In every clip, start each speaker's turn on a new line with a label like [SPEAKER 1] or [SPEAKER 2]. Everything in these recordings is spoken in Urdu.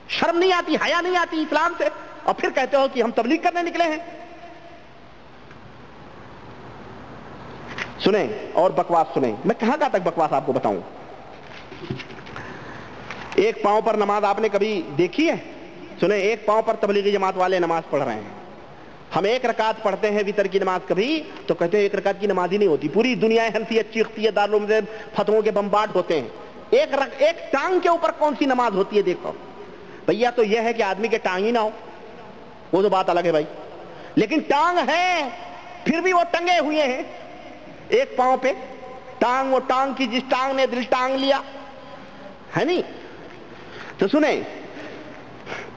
[SPEAKER 1] شرم نہیں آتی, حیا نہیں آتی اسلام سے, اور پھر کہتے ہو کہ ہم تبلیغ کرنے نکلے ہیں. سنیں اور بکواس سنیں, میں کہاں تک بکواس آپ کو بتاؤں. ایک پاؤں پر نماز آپ نے کبھی دیکھی ہے؟ سنیں, ایک پاؤں پر تبلیغی جماعت والے نماز پڑھ رہے ہیں. ہم ایک رکعت پڑھتے ہیں وتر کی نماز کبھی, تو کہتے ہیں ایک رکعت کی نماز ہی نہیں ہوتی, پوری دنیا حنفیت چیختی ہے, دارالعلوم سے فتووں کے بمبارڈ ہوتے ہیں. ایک ٹانگ کے اوپر کون سی نماز ہوتی ہے دیکھو بھیا. تو یہ ہے کہ آدمی کے ٹانگ ہی نہ ہو, وہ تو بات الگ ہے بھائی, لیکن ٹانگ ہے پھر بھی وہ ٹنگے ہوئے ہیں ایک پاؤں پہ. ٹانگ وہ ٹانگ کی جس ٹانگ نے دل ٹانگ لیا ہے نہیں. تو سنیں,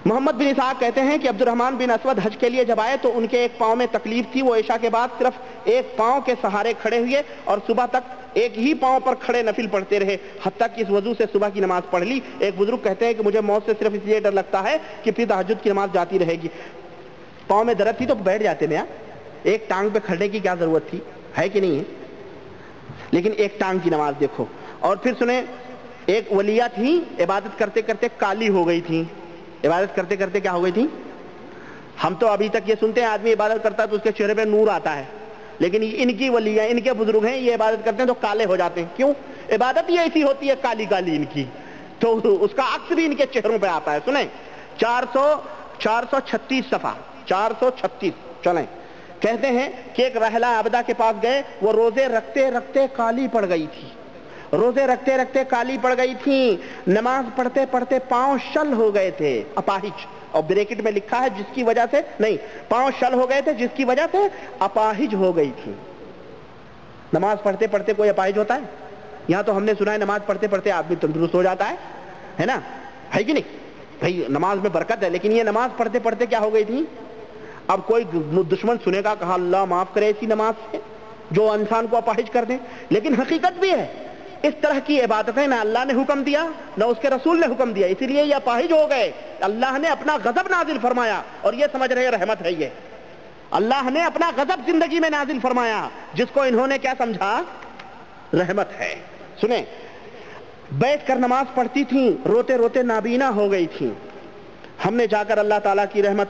[SPEAKER 1] محمد بن اسحاق کہتے ہیں کہ عبد الرحمن بن اسود حج کے لیے جب آئے تو ان کے ایک پاؤں میں تکلیف تھی. وہ عشاء کے بعد صرف ایک پاؤں کے سہارے کھڑے ہوئے اور صبح تک ایک ہی پاؤں پر کھڑے نفل پڑھتے رہے, حتیٰ کہ اس وضو سے صبح کی نماز پڑھ لی. ایک بزرگ کہتے ہیں کہ مجھے موت سے صرف اس لیے ڈر لگتا ہے کہ پھر تہجد کی نماز جاتی رہے گی. پاؤں میں درد تھی تو بیٹھ جاتے نا, ایک ٹانگ پہ کھڑنے کی کیا ضرورت تھی, ہے کہ نہیں ہے. لیکن ایک ٹانگ کی نماز دیکھو. اور پھر سنیں, ایک ولیہ تھی, عبادت کرتے کرتے کالی ہو گئی تھی. عبادت کرتے کرتے کیا ہو گئی تھی؟ ہم تو ابھی تک یہ سنتے ہیں آدمی عبادت کرتا ہے تو اس کے چہرے پہ نور آتا ہے, لیکن ان کی ولیہ, ان کے بزرگ ہیں, یہ عبادت کرتے ہیں تو کالے ہو جاتے ہیں. کیوں؟ عبادت ہی ایسی ہوتی ہے کالی کالی ان کی, تو اس کا عکس بھی ان کے چہروں پہ آتا ہے. سنیں, 436 صفحہ 436 چلیں. کہتے ہیں کہ ایک رحلہ عابدہ کے پاس گئے, وہ روزے رکھتے رکھتے کالی پڑ گئی تھی. روزے رکھتے رکھتے کالی پڑ گئی تھی. نماز پڑھتے پڑھتے پاؤں شل ہو گئے تھے, اپاہج, اور بریکٹ میں لکھا ہے جس کی وجہ سے, نہیں, پاؤں شل ہو گئے تھے جس کی وجہ سے اپاہج ہو گئی تھی. نماز پڑھتے پڑھتے کوئی اپاہج ہوتا ہے؟ یہاں تو ہم نے سنا ہے نماز پڑھتے پڑھتے آدمی تندرست ہو جاتا ہے نا, ہے کہ نہیں بھائی. نماز میں برکت ہے, لیکن یہ نماز پڑھتے پڑھتے کیا ہو گئی تھی. اب کوئی دشمن سنے گا, کہا اللہ معاف کرے ایسی نماز سے جو انسان کو اپاہج کر دے, لیکن حقیقت بھی ہے اس طرح کی عبادتیں نہ اللہ نے حکم دیا نہ اس کے رسول نے حکم دیا, اسی لیے یہ اپاہج ہو گئے. اللہ نے اپنا غضب نازل فرمایا اور یہ سمجھ رہے رحمت ہے. یہ اللہ نے اپنا غضب زندگی میں نازل فرمایا جس کو انہوں نے کیا سمجھا, رحمت ہے. سنیں, بیٹھ کر نماز پڑھتی تھیں, روتے روتے نابینا ہو گئی تھیں. ہم نے جا کر اللہ تعالیٰ کی رحمت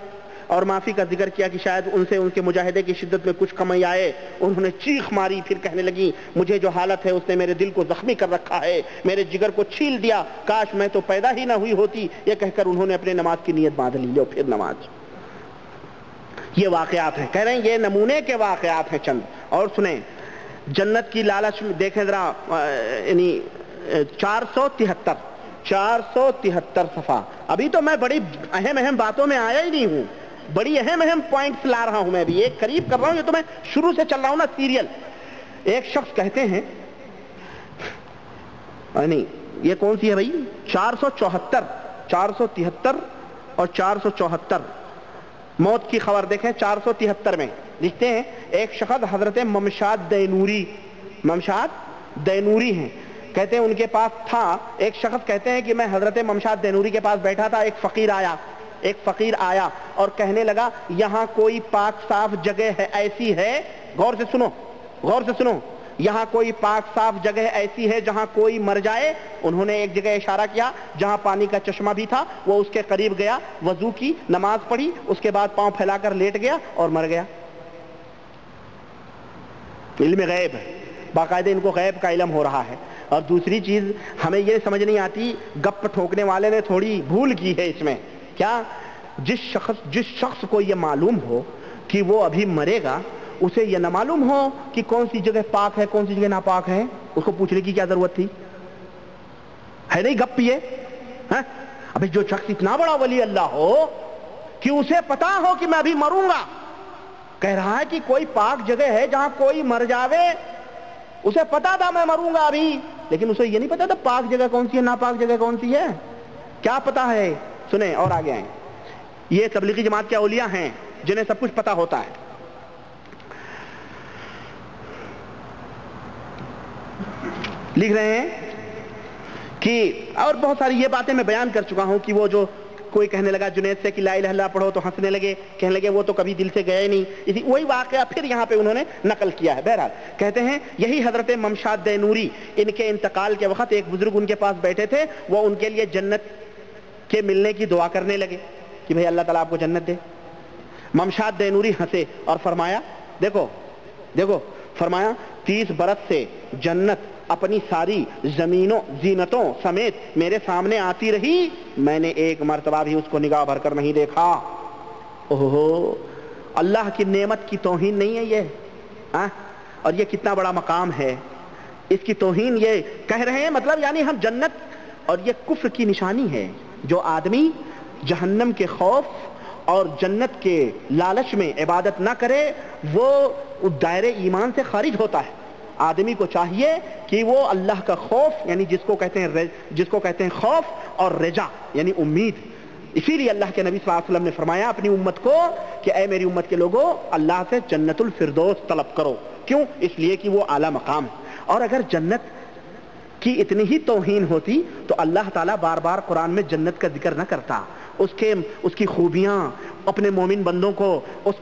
[SPEAKER 1] اور معافی کا ذکر کیا کہ شاید ان سے ان کے مجاہدے کی شدت میں کچھ کمی آئے. انہوں نے چیخ ماری, پھر کہنے لگی مجھے جو حالت ہے اس نے میرے دل کو زخمی کر رکھا ہے, میرے جگر کو چھیل دیا, کاش میں تو پیدا ہی نہ ہوئی ہوتی. یہ کہہ کر انہوں نے اپنے نماز کی نیت باندھ لی. لو پھر نماز. یہ واقعات ہیں, کہہ رہے ہیں یہ نمونے کے واقعات ہیں چند. اور سنیں, جنت کی لالچ میں دیکھیں ذرا, یعنی 473 صفحہ. ابھی تو میں بڑی اہم باتوں میں آیا ہی نہیں ہوں, بڑی اہم پوائنٹس لا رہا ہوں میں بھی, ایک قریب کر رہا ہوں. یہ تو میں شروع سے چل رہا ہوں نا سیریل. ایک شخص کہتے ہیں, نہیں یہ کون سی ہے بھائی, 473 اور 474 موت کی خبر دیکھیں. 473 میں لکھتے ہیں ایک شخص حضرت ممشاد دینوری ہیں, کہتے ہیں ان کے پاس تھا ایک شخص, کہتے ہیں کہ میں حضرت ممشاد دینوری کے پاس بیٹھا تھا, ایک فقیر آیا اور کہنے لگا یہاں کوئی پاک صاف جگہ ہے ایسی ہے, غور سے سنو, یہاں کوئی پاک صاف جگہ ایسی ہے جہاں کوئی مر جائے. انہوں نے ایک جگہ اشارہ کیا جہاں پانی کا چشمہ بھی تھا, وہ اس کے قریب گیا, وضو کی, نماز پڑھی, اس کے بعد پاؤں پھیلا کر لیٹ گیا اور مر گیا. علم غیب ہے, باقاعدہ ان کو غیب کا علم ہو رہا ہے. اور دوسری چیز ہمیں یہ سمجھ نہیں آتی, گپ ٹھوکنے والے نے تھوڑی بھول کی ہے اس میں. کیا؟ جس شخص کو یہ معلوم ہو کہ وہ ابھی مرے گا, اسے یہ نہ معلوم ہو کہ کون سی جگہ پاک ہے کون سی جگہ ناپاک ہے, اس کو پوچھنے کی کیا ضرورت تھی, ہے نہیں گپ یہ. ابھی جو شخص اتنا بڑا ولی اللہ ہو کہ اسے پتا ہو کہ میں ابھی مروں گا, کہہ رہا ہے کہ کوئی پاک جگہ ہے جہاں کوئی مر جاوے, اسے پتا تھا میں مروں گا ابھی, لیکن اسے یہ نہیں پتا تھا پاک جگہ کون سی ہے ناپاک جگہ کون سی ہے. کیا پتا ہے؟ سنیں اور آگے آئیں. یہ تبلیغی جماعت کے اولیاء ہیں جنہیں سب کچھ پتا ہوتا ہے. لکھ رہے ہیں کہ, اور بہت ساری یہ باتیں میں بیان کر چکا ہوں کہ وہ جو کوئی کہنے لگا جنید سے کہ لا الہ الا اللہ پڑھو تو ہنسنے لگے, کہنے لگے وہ تو کبھی دل سے گیا ہی نہیں. اسی وہی واقعہ پھر یہاں پہ انہوں نے نقل کیا ہے. بہرحال کہتے ہیں یہی حضرت ممشاد دینوری, ان کے انتقال کے وقت ایک بزرگ ان کے پاس بیٹھے تھے, وہ ان کے لیے جنت کہ ملنے کی دعا کرنے لگے کہ بھئی اللہ تعالیٰ آپ کو جنت دے۔ ممشاد دینوری ہنسے اور فرمایا دیکھو دیکھو، فرمایا 30 برس سے جنت اپنی ساری زمینوں زینتوں سمیت میرے سامنے آتی رہی، میں نے ایک مرتبہ بھی اس کو نگاہ بھر کر نہیں دیکھا۔ اوہو، اللہ کی نعمت کی توہین نہیں ہے یہ؟ اور یہ کتنا بڑا مقام ہے، اس کی توہین یہ کہہ رہے ہیں، مطلب یعنی ہم جنت، اور یہ کفر کی نشانی ہے۔ جو آدمی جہنم کے خوف اور جنت کے لالچ میں عبادت نہ کرے وہ دائرے ایمان سے خارج ہوتا ہے۔ آدمی کو چاہیے کہ وہ اللہ کا خوف، یعنی جس کو کہتے ہیں خوف اور رجا یعنی امید۔ اسی لیے اللہ کے نبی صلی اللہ علیہ وسلم نے فرمایا اپنی امت کو کہ اے میری امت کے لوگوں، اللہ سے جنت الفردوس طلب کرو۔ کیوں؟ اس لیے کہ وہ اعلیٰ مقام ہے۔ اور اگر جنت کی اتنی ہی توہین ہوتی تو اللہ تعالیٰ بار بار قرآن میں جنت کا ذکر نہ کرتا، اس کی خوبیاں، اپنے مومن بندوں کو اس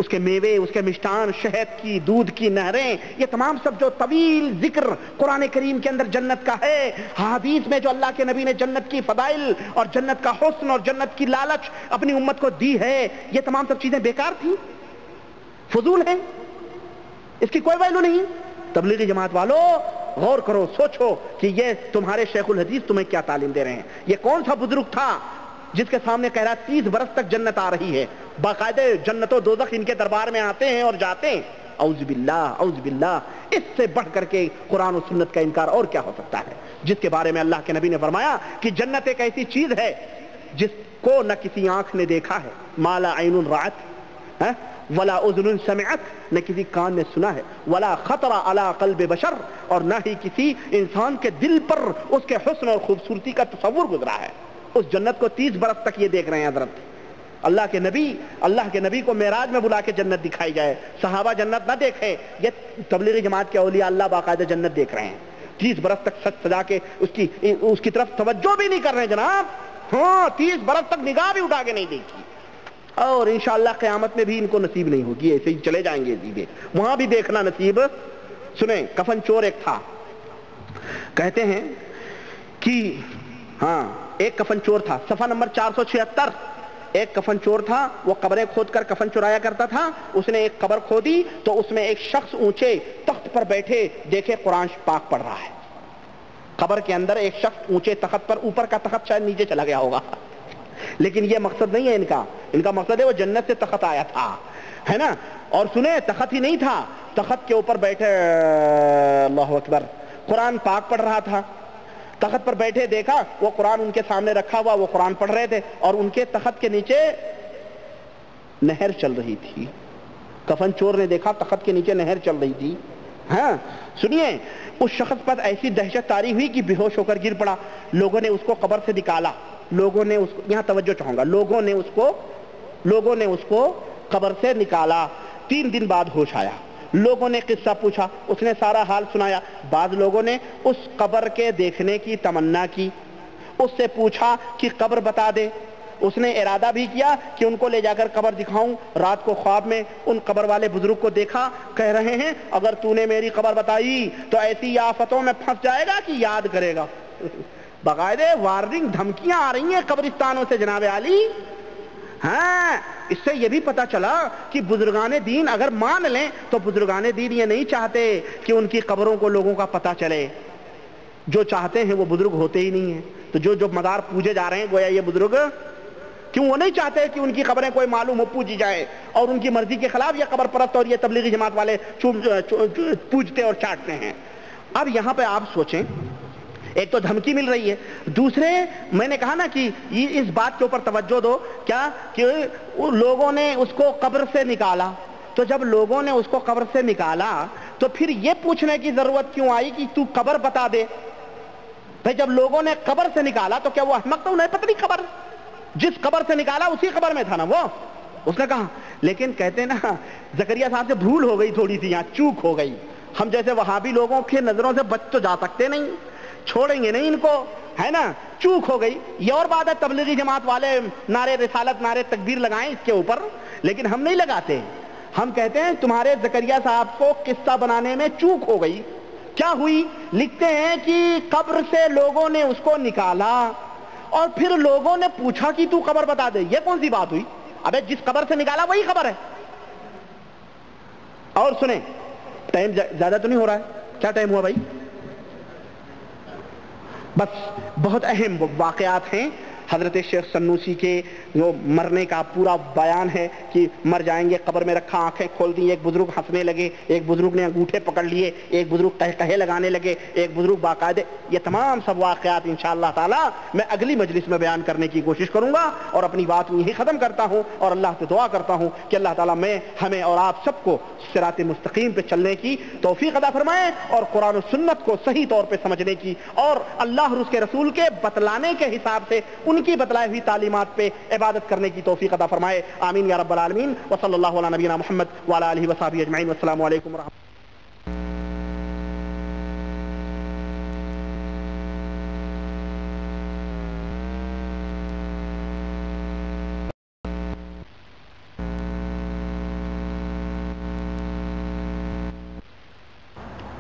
[SPEAKER 1] کے میوے، اس کے مشٹان، شہد کی، دودھ کی نہریں، یہ تمام سب جو طویل ذکر قرآن کریم کے اندر جنت کا ہے، حدیث میں جو اللہ کے نبی نے جنت کی فضائل اور جنت کا حسن اور جنت کی لالچ اپنی امت کو دی ہے، یہ تمام سب چیزیں بیکار تھیں، فضول ہیں، اس کی کوئی ویلو نہیں۔ تبلیغی جماعت والو غور کرو، سوچو کہ یہ تمہارے شیخ الحدیث تمہیں کیا تعلیم دے رہے ہیں۔ یہ کون سا بزرگ تھا جس کے سامنے کہہ رہا 30 برس تک جنت آ رہی ہے، باقاعدہ جنت و دوزخ ان کے دربار میں آتے ہیں اور جاتے ہیں؟ اعوذ باللہ اعوذ باللہ، اس سے بڑھ کر کے قرآن و سنت کا انکار اور کیا ہو سکتا ہے، جس کے بارے میں اللہ کے نبی نے فرمایا کہ جنت ایک ایسی چیز ہے جس کو نہ کسی آنکھ نے دیکھا ہے، ما لا عین رأت ولا اذن سمعت، نہ کسی کان نے سنا ہے، ولا خطر علی قلب بشر، اور نہ ہی کسی انسان کے دل پر اس کے حسن اور خوبصورتی کا تصور گزرا ہے۔ اس جنت کو 30 برس تک یہ دیکھ رہے ہیں حضرت۔ اللہ کے نبی کو معراج میں بلا کے جنت دکھائی جائے، صحابہ جنت نہ دیکھیں، یہ تبلیغی جماعت کے اولیاء اللہ باقاعدہ جنت دیکھ رہے ہیں، 30 برس تک سج سجا کے اس کی طرف توجہ بھی نہیں کر رہے ہیں جناب، ہاں 30 برس تک نگاہ بھی اٹھا کے نہیں دیکھی، اور انشاءاللہ قیامت میں بھی ان کو نصیب نہیں ہوگی، ایسے ہی چلے جائیں گے سیدھے، وہاں بھی دیکھنا نصیب۔ سنیں، کفن چور ایک تھا، کہتے ہیں کہ ایک کفن چور تھا، صفحہ نمبر 476، ایک کفن چور تھا، وہ قبریں کھود کر کفن چرایا کرتا تھا۔ اس نے ایک قبر کھودی تو اس میں ایک شخص اونچے تخت پر بیٹھے دیکھے قرآن پاک پڑھ رہا ہے۔ قبر کے اندر ایک شخص اونچے تخت پر، اوپر کا تخت شاید نیچے چلا گیا ہوگا، لیکن یہ مقصد نہیں ہے ان کا مقصد ہے وہ جنت سے تخت آیا تھا، ہے نا۔ اور سنیں، تخت ہی نہیں تھا، تخت کے اوپر بیٹھے، اللہ اکبر، قرآن پاک پڑھ رہا تھا۔ تخت پر بیٹھے دیکھا وہ قرآن ان کے سامنے رکھا ہوا، وہ قرآن پڑھ رہے تھے، اور ان کے تخت کے نیچے نہر چل رہی تھی۔ کفن چور نے دیکھا تخت کے نیچے نہر چل رہی تھی۔ ہاں سنیے، اس شخص پر ایسی دہشت طاری ہوئی کہ بے ہوش ہو کر گر پڑا۔ لوگوں نے اس کو قبر سے نکالا، لوگوں نے اس کو، یہاں توجہ چاہوں گا، لوگوں نے اس کو قبر سے نکالا۔ 3 دن بعد ہوش آیا، لوگوں نے قصہ پوچھا، اس نے سارا حال سنایا۔ بعض لوگوں نے اس قبر کے دیکھنے کی تمنا کی، اس سے پوچھا کہ قبر بتا دے۔ اس نے ارادہ بھی کیا کہ ان کو لے جا کر قبر دکھاؤں۔ رات کو خواب میں ان قبر والے بزرگ کو دیکھا، کہہ رہے ہیں اگر تو نے میری قبر بتائی تو ایسی آفتوں میں پھنس جائے گا کہ یاد کرے گا۔ باقاعدہ وارننگ، دھمکیاں آ رہی ہیں قبرستانوں سے جناب عالی۔ ہاں، اس سے یہ بھی پتا چلا کہ بزرگان دین اگر مان لیں تو بزرگان دین یہ نہیں چاہتے کہ ان کی قبروں کو لوگوں کا پتا چلے، جو چاہتے ہیں وہ بزرگ ہوتے ہی نہیں ہیں۔ تو جو مزار پوجے جا رہے ہیں گویا یہ بزرگ، کیوں وہ نہیں چاہتے کہ ان کی قبریں کوئی معلوم ہو، پوجی جائے، اور ان کی مرضی کے خلاف یہ قبر پرست اور یہ تبلیغی جماعت والے پوجتے اور چاٹتے ہیں۔ اب یہاں پہ آپ سوچیں، ایک تو دھمکی مل رہی ہے، دوسرے میں نے کہا نا کہ اس بات کے اوپر توجہ دو، کیا کہ لوگوں نے اس کو قبر سے نکالا، تو جب لوگوں نے اس کو قبر سے نکالا تو پھر یہ پوچھنے کی ضرورت کیوں آئی کہ تو قبر بتا دے؟ بھائی جب لوگوں نے قبر سے نکالا تو کیا وہ احمق تھا؟ انہیں پتہ نہیں قبر، جس قبر سے نکالا اسی قبر میں تھا نا وہ، اس نے کہا۔ لیکن کہتے ہیں نا زکریا صاحب سے بھول ہو گئی، تھوڑی سی یہاں چوک ہو گئی۔ ہم جیسے وہابی لوگوں کی نظروں سے بچ تو جا سکتے نہیں، چھوڑیں گے نہیں ان کو، ہے نا، چوک ہو گئی۔ یہ اور بات ہے تبلیغی جماعت والے نعرے رسالت، نعرے تکبیر لگائیں اس کے اوپر، لیکن ہم نہیں لگاتے۔ ہم کہتے ہیں تمہارے زکریا صاحب کو قصہ بنانے میں چوک ہو گئی۔ کیا ہوئی؟ لکھتے ہیں کہ قبر سے لوگوں نے اس کو نکالا اور پھر لوگوں نے پوچھا کہ تو قبر بتا دے. یہ کون سی بات ہوئی؟ ابے جس قبر سے نکالا وہی قبر ہے. اور سنیں، ٹائم زیادہ تو نہیں ہو رہا ہے؟ کیا ٹائم ہوا بھائی؟ بس بہت اہم واقعات ہیں. حضرت شیخ سنوسی کے جو مرنے کا پورا بیان ہے کہ مر جائیں گے، قبر میں رکھا، آنکھیں کھول دی، ایک بزرگ ہنسنے لگے، ایک بزرگ نے انگوٹھے پکڑ لیے، ایک بزرگ قہقہے لگانے لگے، ایک بزرگ باقاعدہ. یہ تمام سب واقعات انشاءاللہ تعالی میں اگلی مجلس میں بیان کرنے کی کوشش کروں گا، اور اپنی بات یہی ختم کرتا ہوں اور اللہ سے دعا کرتا ہوں کہ اللہ تعالیٰ ہمیں اور آپ سب کو صراط مستقیم پہ چلنے کی توفیق عطا فرمائے، اور قرآن و سنت کو صحیح طور پہ سمجھنے کی اور اللہ اور اس کے رسول کے بتلانے کے حساب سے ان کی بتلائی ہوئی تعلیمات پہ عبادت کرنے کی توفیق عطا فرمائے. آمین یا رب العالمین. وصلی اللہ علی نبینا محمد وعلی آلہ وصحبہ اجمعین. والسلام علیکم ورحمۃ اللہ.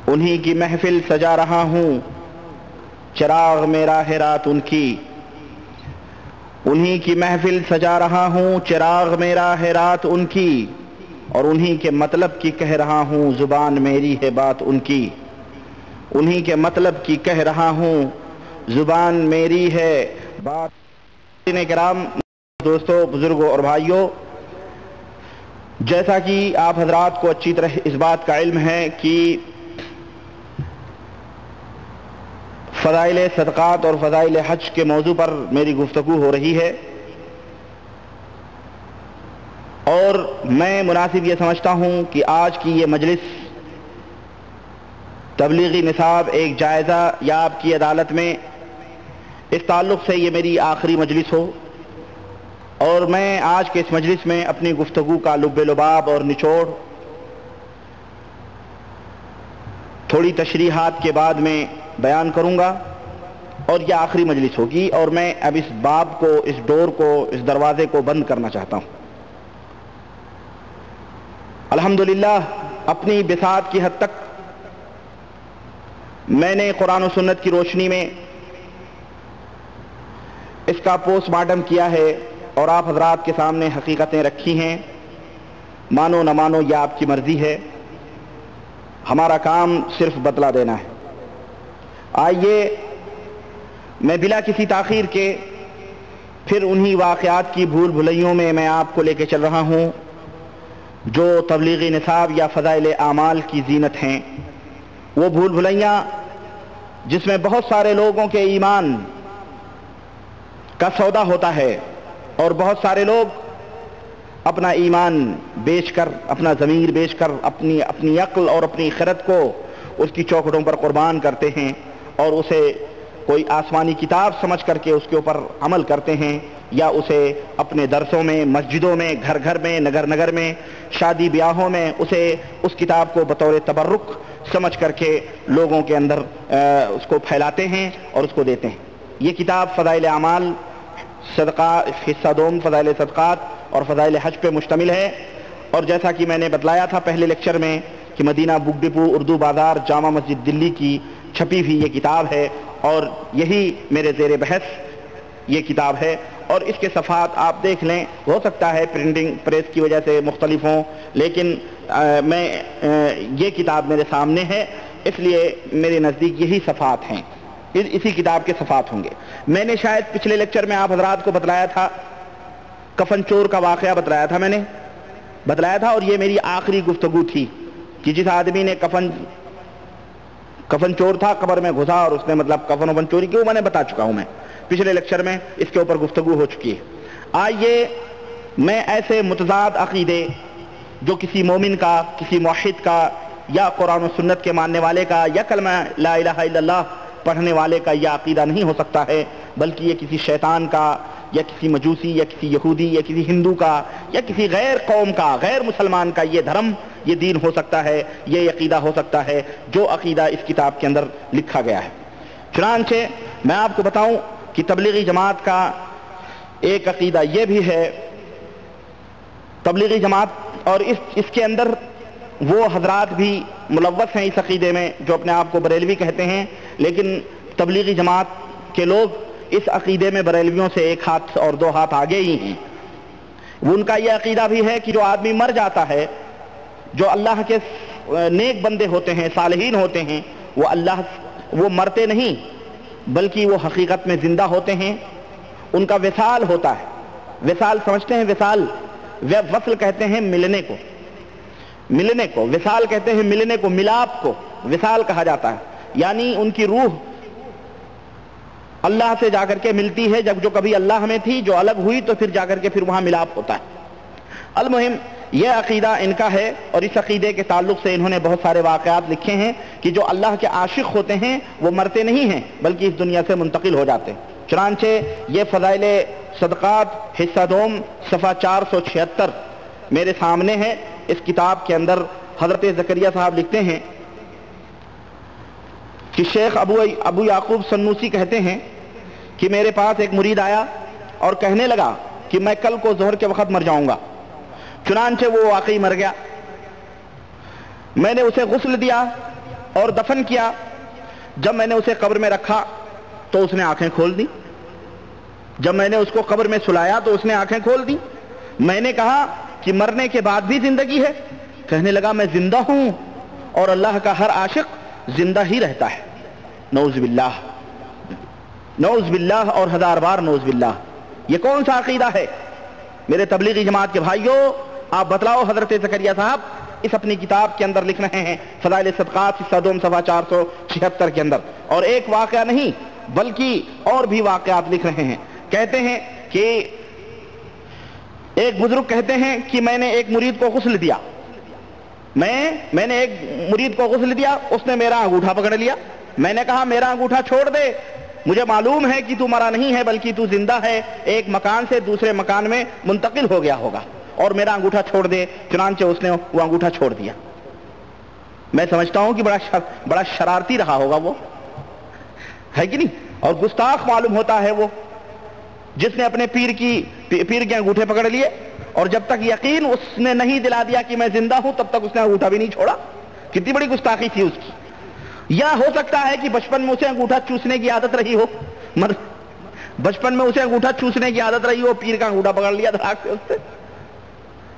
[SPEAKER 1] انہی کی محفل سجا رہا ہوں، چراغ میرا ہے رات ان کی. انہی کی محفل سجا رہا ہوں، چراغ میرا ہے رات ان کی، اور انہی کے مطلب کی کہہ رہا ہوں، زبان میری ہے بات ان کی. انہی کے مطلب کی کہہ رہا ہوں، زبان میری ہے بات. کرام، دوستو، بزرگوں اور بھائیوں، جیسا کہ آپ حضرات کو اچھی طرح اس بات کا علم ہے کہ فضائل صدقات اور فضائل حج کے موضوع پر میری گفتگو ہو رہی ہے، اور میں مناسب یہ سمجھتا ہوں کہ آج کی یہ مجلس تبلیغی نصاب ایک جائزہ یا آپ کی عدالت میں اس تعلق سے یہ میری آخری مجلس ہو، اور میں آج کے اس مجلس میں اپنی گفتگو کا لب لباب اور نچوڑ تھوڑی تشریحات کے بعد میں بیان کروں گا، اور یہ آخری مجلس ہوگی، اور میں اب اس باب کو، اس ڈور کو، اس دروازے کو بند کرنا چاہتا ہوں. الحمدللہ اپنی بساط کی حد تک میں نے قرآن و سنت کی روشنی میں اس کا پوسٹ مارٹم کیا ہے، اور آپ حضرات کے سامنے حقیقتیں رکھی ہیں. مانو نہ مانو یہ آپ کی مرضی ہے، ہمارا کام صرف بتلا دینا ہے. آئیے میں بلا کسی تاخیر کے پھر انہی واقعات کی بھول بھلیوں میں آپ کو لے کے چل رہا ہوں جو تبلیغی نصاب یا فضائل اعمال کی زینت ہیں. وہ بھول بھلیاں جس میں بہت سارے لوگوں کے ایمان کا سودا ہوتا ہے، اور بہت سارے لوگ اپنا ایمان بیچ کر، اپنا ضمیر بیچ کر، اپنی عقل اور اپنی خرد کو اس کی چوکھٹوں پر قربان کرتے ہیں، اور اسے کوئی آسمانی کتاب سمجھ کر کے اس کے اوپر عمل کرتے ہیں، یا اسے اپنے درسوں میں، مسجدوں میں، گھر گھر میں، نگر نگر میں، شادی بیاہوں میں اسے اس کتاب کو بطور تبرک سمجھ کر کے لوگوں کے اندر اس کو پھیلاتے ہیں اور اس کو دیتے ہیں. یہ کتاب فضائل اعمال، صدقات، حصہ دوم فضائل صدقات اور فضائل حج پہ مشتمل ہے. اور جیسا کہ میں نے بتلایا تھا پہلے لیکچر میں کہ مدینہ بک ڈپو اردو بازار جامع مسجد دلی کی چھپی ہوئی یہ کتاب ہے، اور یہی میرے زیر بحث یہ کتاب ہے. اور اس کے صفحات آپ دیکھ لیں، ہو سکتا ہے پرنٹنگ پریس کی وجہ سے مختلف ہوں، لیکن میں یہ کتاب میرے سامنے ہے، اس لیے میرے نزدیک یہی صفحات ہیں، اسی کتاب کے صفحات ہوں گے. میں نے شاید پچھلے لیکچر میں آپ حضرات کو بتلایا تھا، کفن چور کا واقعہ بتلایا تھا، میں نے بتلایا تھا، اور یہ میری آخری گفتگو تھی کہ جس آدمی نے کفن چور تھا، قبر میں گھسا اور اس نے کفن وفن چوری کیوں، میں نے بتا چکا ہوں، میں پچھلے لیکچر میں اس کے اوپر گفتگو ہو چکی ہے. آئیے میں ایسے متضاد عقیدے جو کسی مومن کا، کسی موحد کا، یا قرآن و سنت کے ماننے والے کا، یا کلمہ لا الہ الا اللہ پڑھنے والے کا یہ عقیدہ نہیں ہو سکتا ہے، بلکہ یہ کسی شیطان کا، یا کسی مجوسی، یا کسی یہودی، یا کسی ہندو کا، یا کسی غیر قوم کا، غیر مسلمان کا یہ دھرم، یہ دین ہو سکتا ہے، یہ عقیدہ ہو سکتا ہے جو عقیدہ اس کتاب کے اندر لکھا گیا ہے. چنانچہ میں آپ کو بتاؤں کہ تبلیغی جماعت کا ایک عقیدہ یہ بھی ہے، تبلیغی جماعت، اور اس کے اندر وہ حضرات بھی ملوث ہیں اس عقیدے میں جو اپنے آپ کو بریلوی کہتے ہیں، لیکن تبلیغی جماعت کے لوگ اس عقیدے میں بریلویوں سے ایک ہاتھ اور دو ہاتھ آگے ہی ہیں. ان کا یہ عقیدہ بھی ہے کہ جو آدمی مر جاتا ہے، جو اللہ کے نیک بندے ہوتے ہیں، صالحین ہوتے ہیں، وہ مرتے نہیں بلکہ وہ حقیقت میں زندہ ہوتے ہیں. ان کا وصال ہوتا ہے. وصال سمجھتے ہیں؟ وصال، وصل کہتے ہیں ملنے کو، وصال کہتے ہیں ملنے کو، ملاپ کو وصال کہا جاتا ہے. یعنی ان کی روح اللہ سے جا کر کے ملتی ہے، جب جو کبھی اللہ میں تھی جو الگ ہوئی تو پھر جا کر کے پھر وہاں ملاپ ہوتا ہے. المہم یہ عقیدہ ان کا ہے، اور اس عقیدے کے تعلق سے انہوں نے بہت سارے واقعات لکھے ہیں کہ جو اللہ کے عاشق ہوتے ہیں وہ مرتے نہیں ہیں بلکہ اس دنیا سے منتقل ہو جاتے ہیں. چنانچہ یہ فضائل صدقات حصہ دوم صفحہ 476 میرے سامنے ہے. اس کتاب کے اندر حضرت زکریا صاحب لکھتے ہیں کہ شیخ ابو یعقوب سنوسی کہتے ہیں کہ میرے پاس ایک مرید آیا اور کہنے لگا کہ میں کل کو ظہر کے وقت مر جاؤں گا. چنانچہ وہ واقعی مر گیا. میں نے اسے غسل دیا اور دفن کیا. جب میں نے اسے قبر میں رکھا تو اس نے آنکھیں کھول دی. جب میں نے اس کو قبر میں سلایا تو اس نے آنکھیں کھول دی. میں نے کہا کہ مرنے کے بعد بھی زندگی ہے؟ کہنے لگا میں زندہ ہوں اور اللہ کا ہر عاشق زندہ ہی رہتا ہے. نعوذ باللہ، نعوذ باللہ اور ہزار بار نعوذ باللہ. یہ کون سا عقیدہ ہے؟ میرے تبلیغی جماعت کے بھائیوں آپ بتلاؤ. حضرت زکریا صاحب اس اپنی کتاب کے اندر لکھ رہے ہیں فضائل صدقات حصہ دوم صفحہ 476 کے اندر، اور ایک واقعہ نہیں بلکہ اور بھی واقعات لکھ رہے ہیں. کہتے ہیں کہ ایک بزرگ کہتے ہیں کہ میں نے ایک مرید کو غسل دیا. میں نے ایک مرید کو غسل دیا، اس نے میرا انگوٹھا پکڑ لیا. میں نے کہا میرا انگوٹھا چھوڑ دے، مجھے معلوم ہے کہ تو مرا نہیں ہے بلکہ تو زندہ ہے، ایک مکان سے دوسرے مکان میں منتقل ہو گیا ہوگا، اور میرا انگوٹھا چھوڑ دے. چنانچہ اس نے وہ انگوٹھا چھوڑ دیا. میں سمجھتا ہوں کہ بڑا شرارتی رہا ہوگا وہ، ہے کہ نہیں؟ اور گستاخ معلوم ہوتا ہے وہ جس نے اپنے پیر کے انگوٹھے پکڑ لیے، اور جب تک یقین اس نے نہیں دلا دیا کہ میں زندہ ہوں تب تک اس نے انگوٹھا بھی نہیں چھوڑا. کتنی بڑی گستاخی تھی اس کی. یا ہو سکتا ہے کہ بچپن میں اسے انگوٹھا چوسنے کی عادت رہی ہو، بچپن میں اسے انگوٹھا چوسنے کی عادت رہی ہو، پیر کا انگوٹھا پکڑ لیا دھڑاک سے اس سے.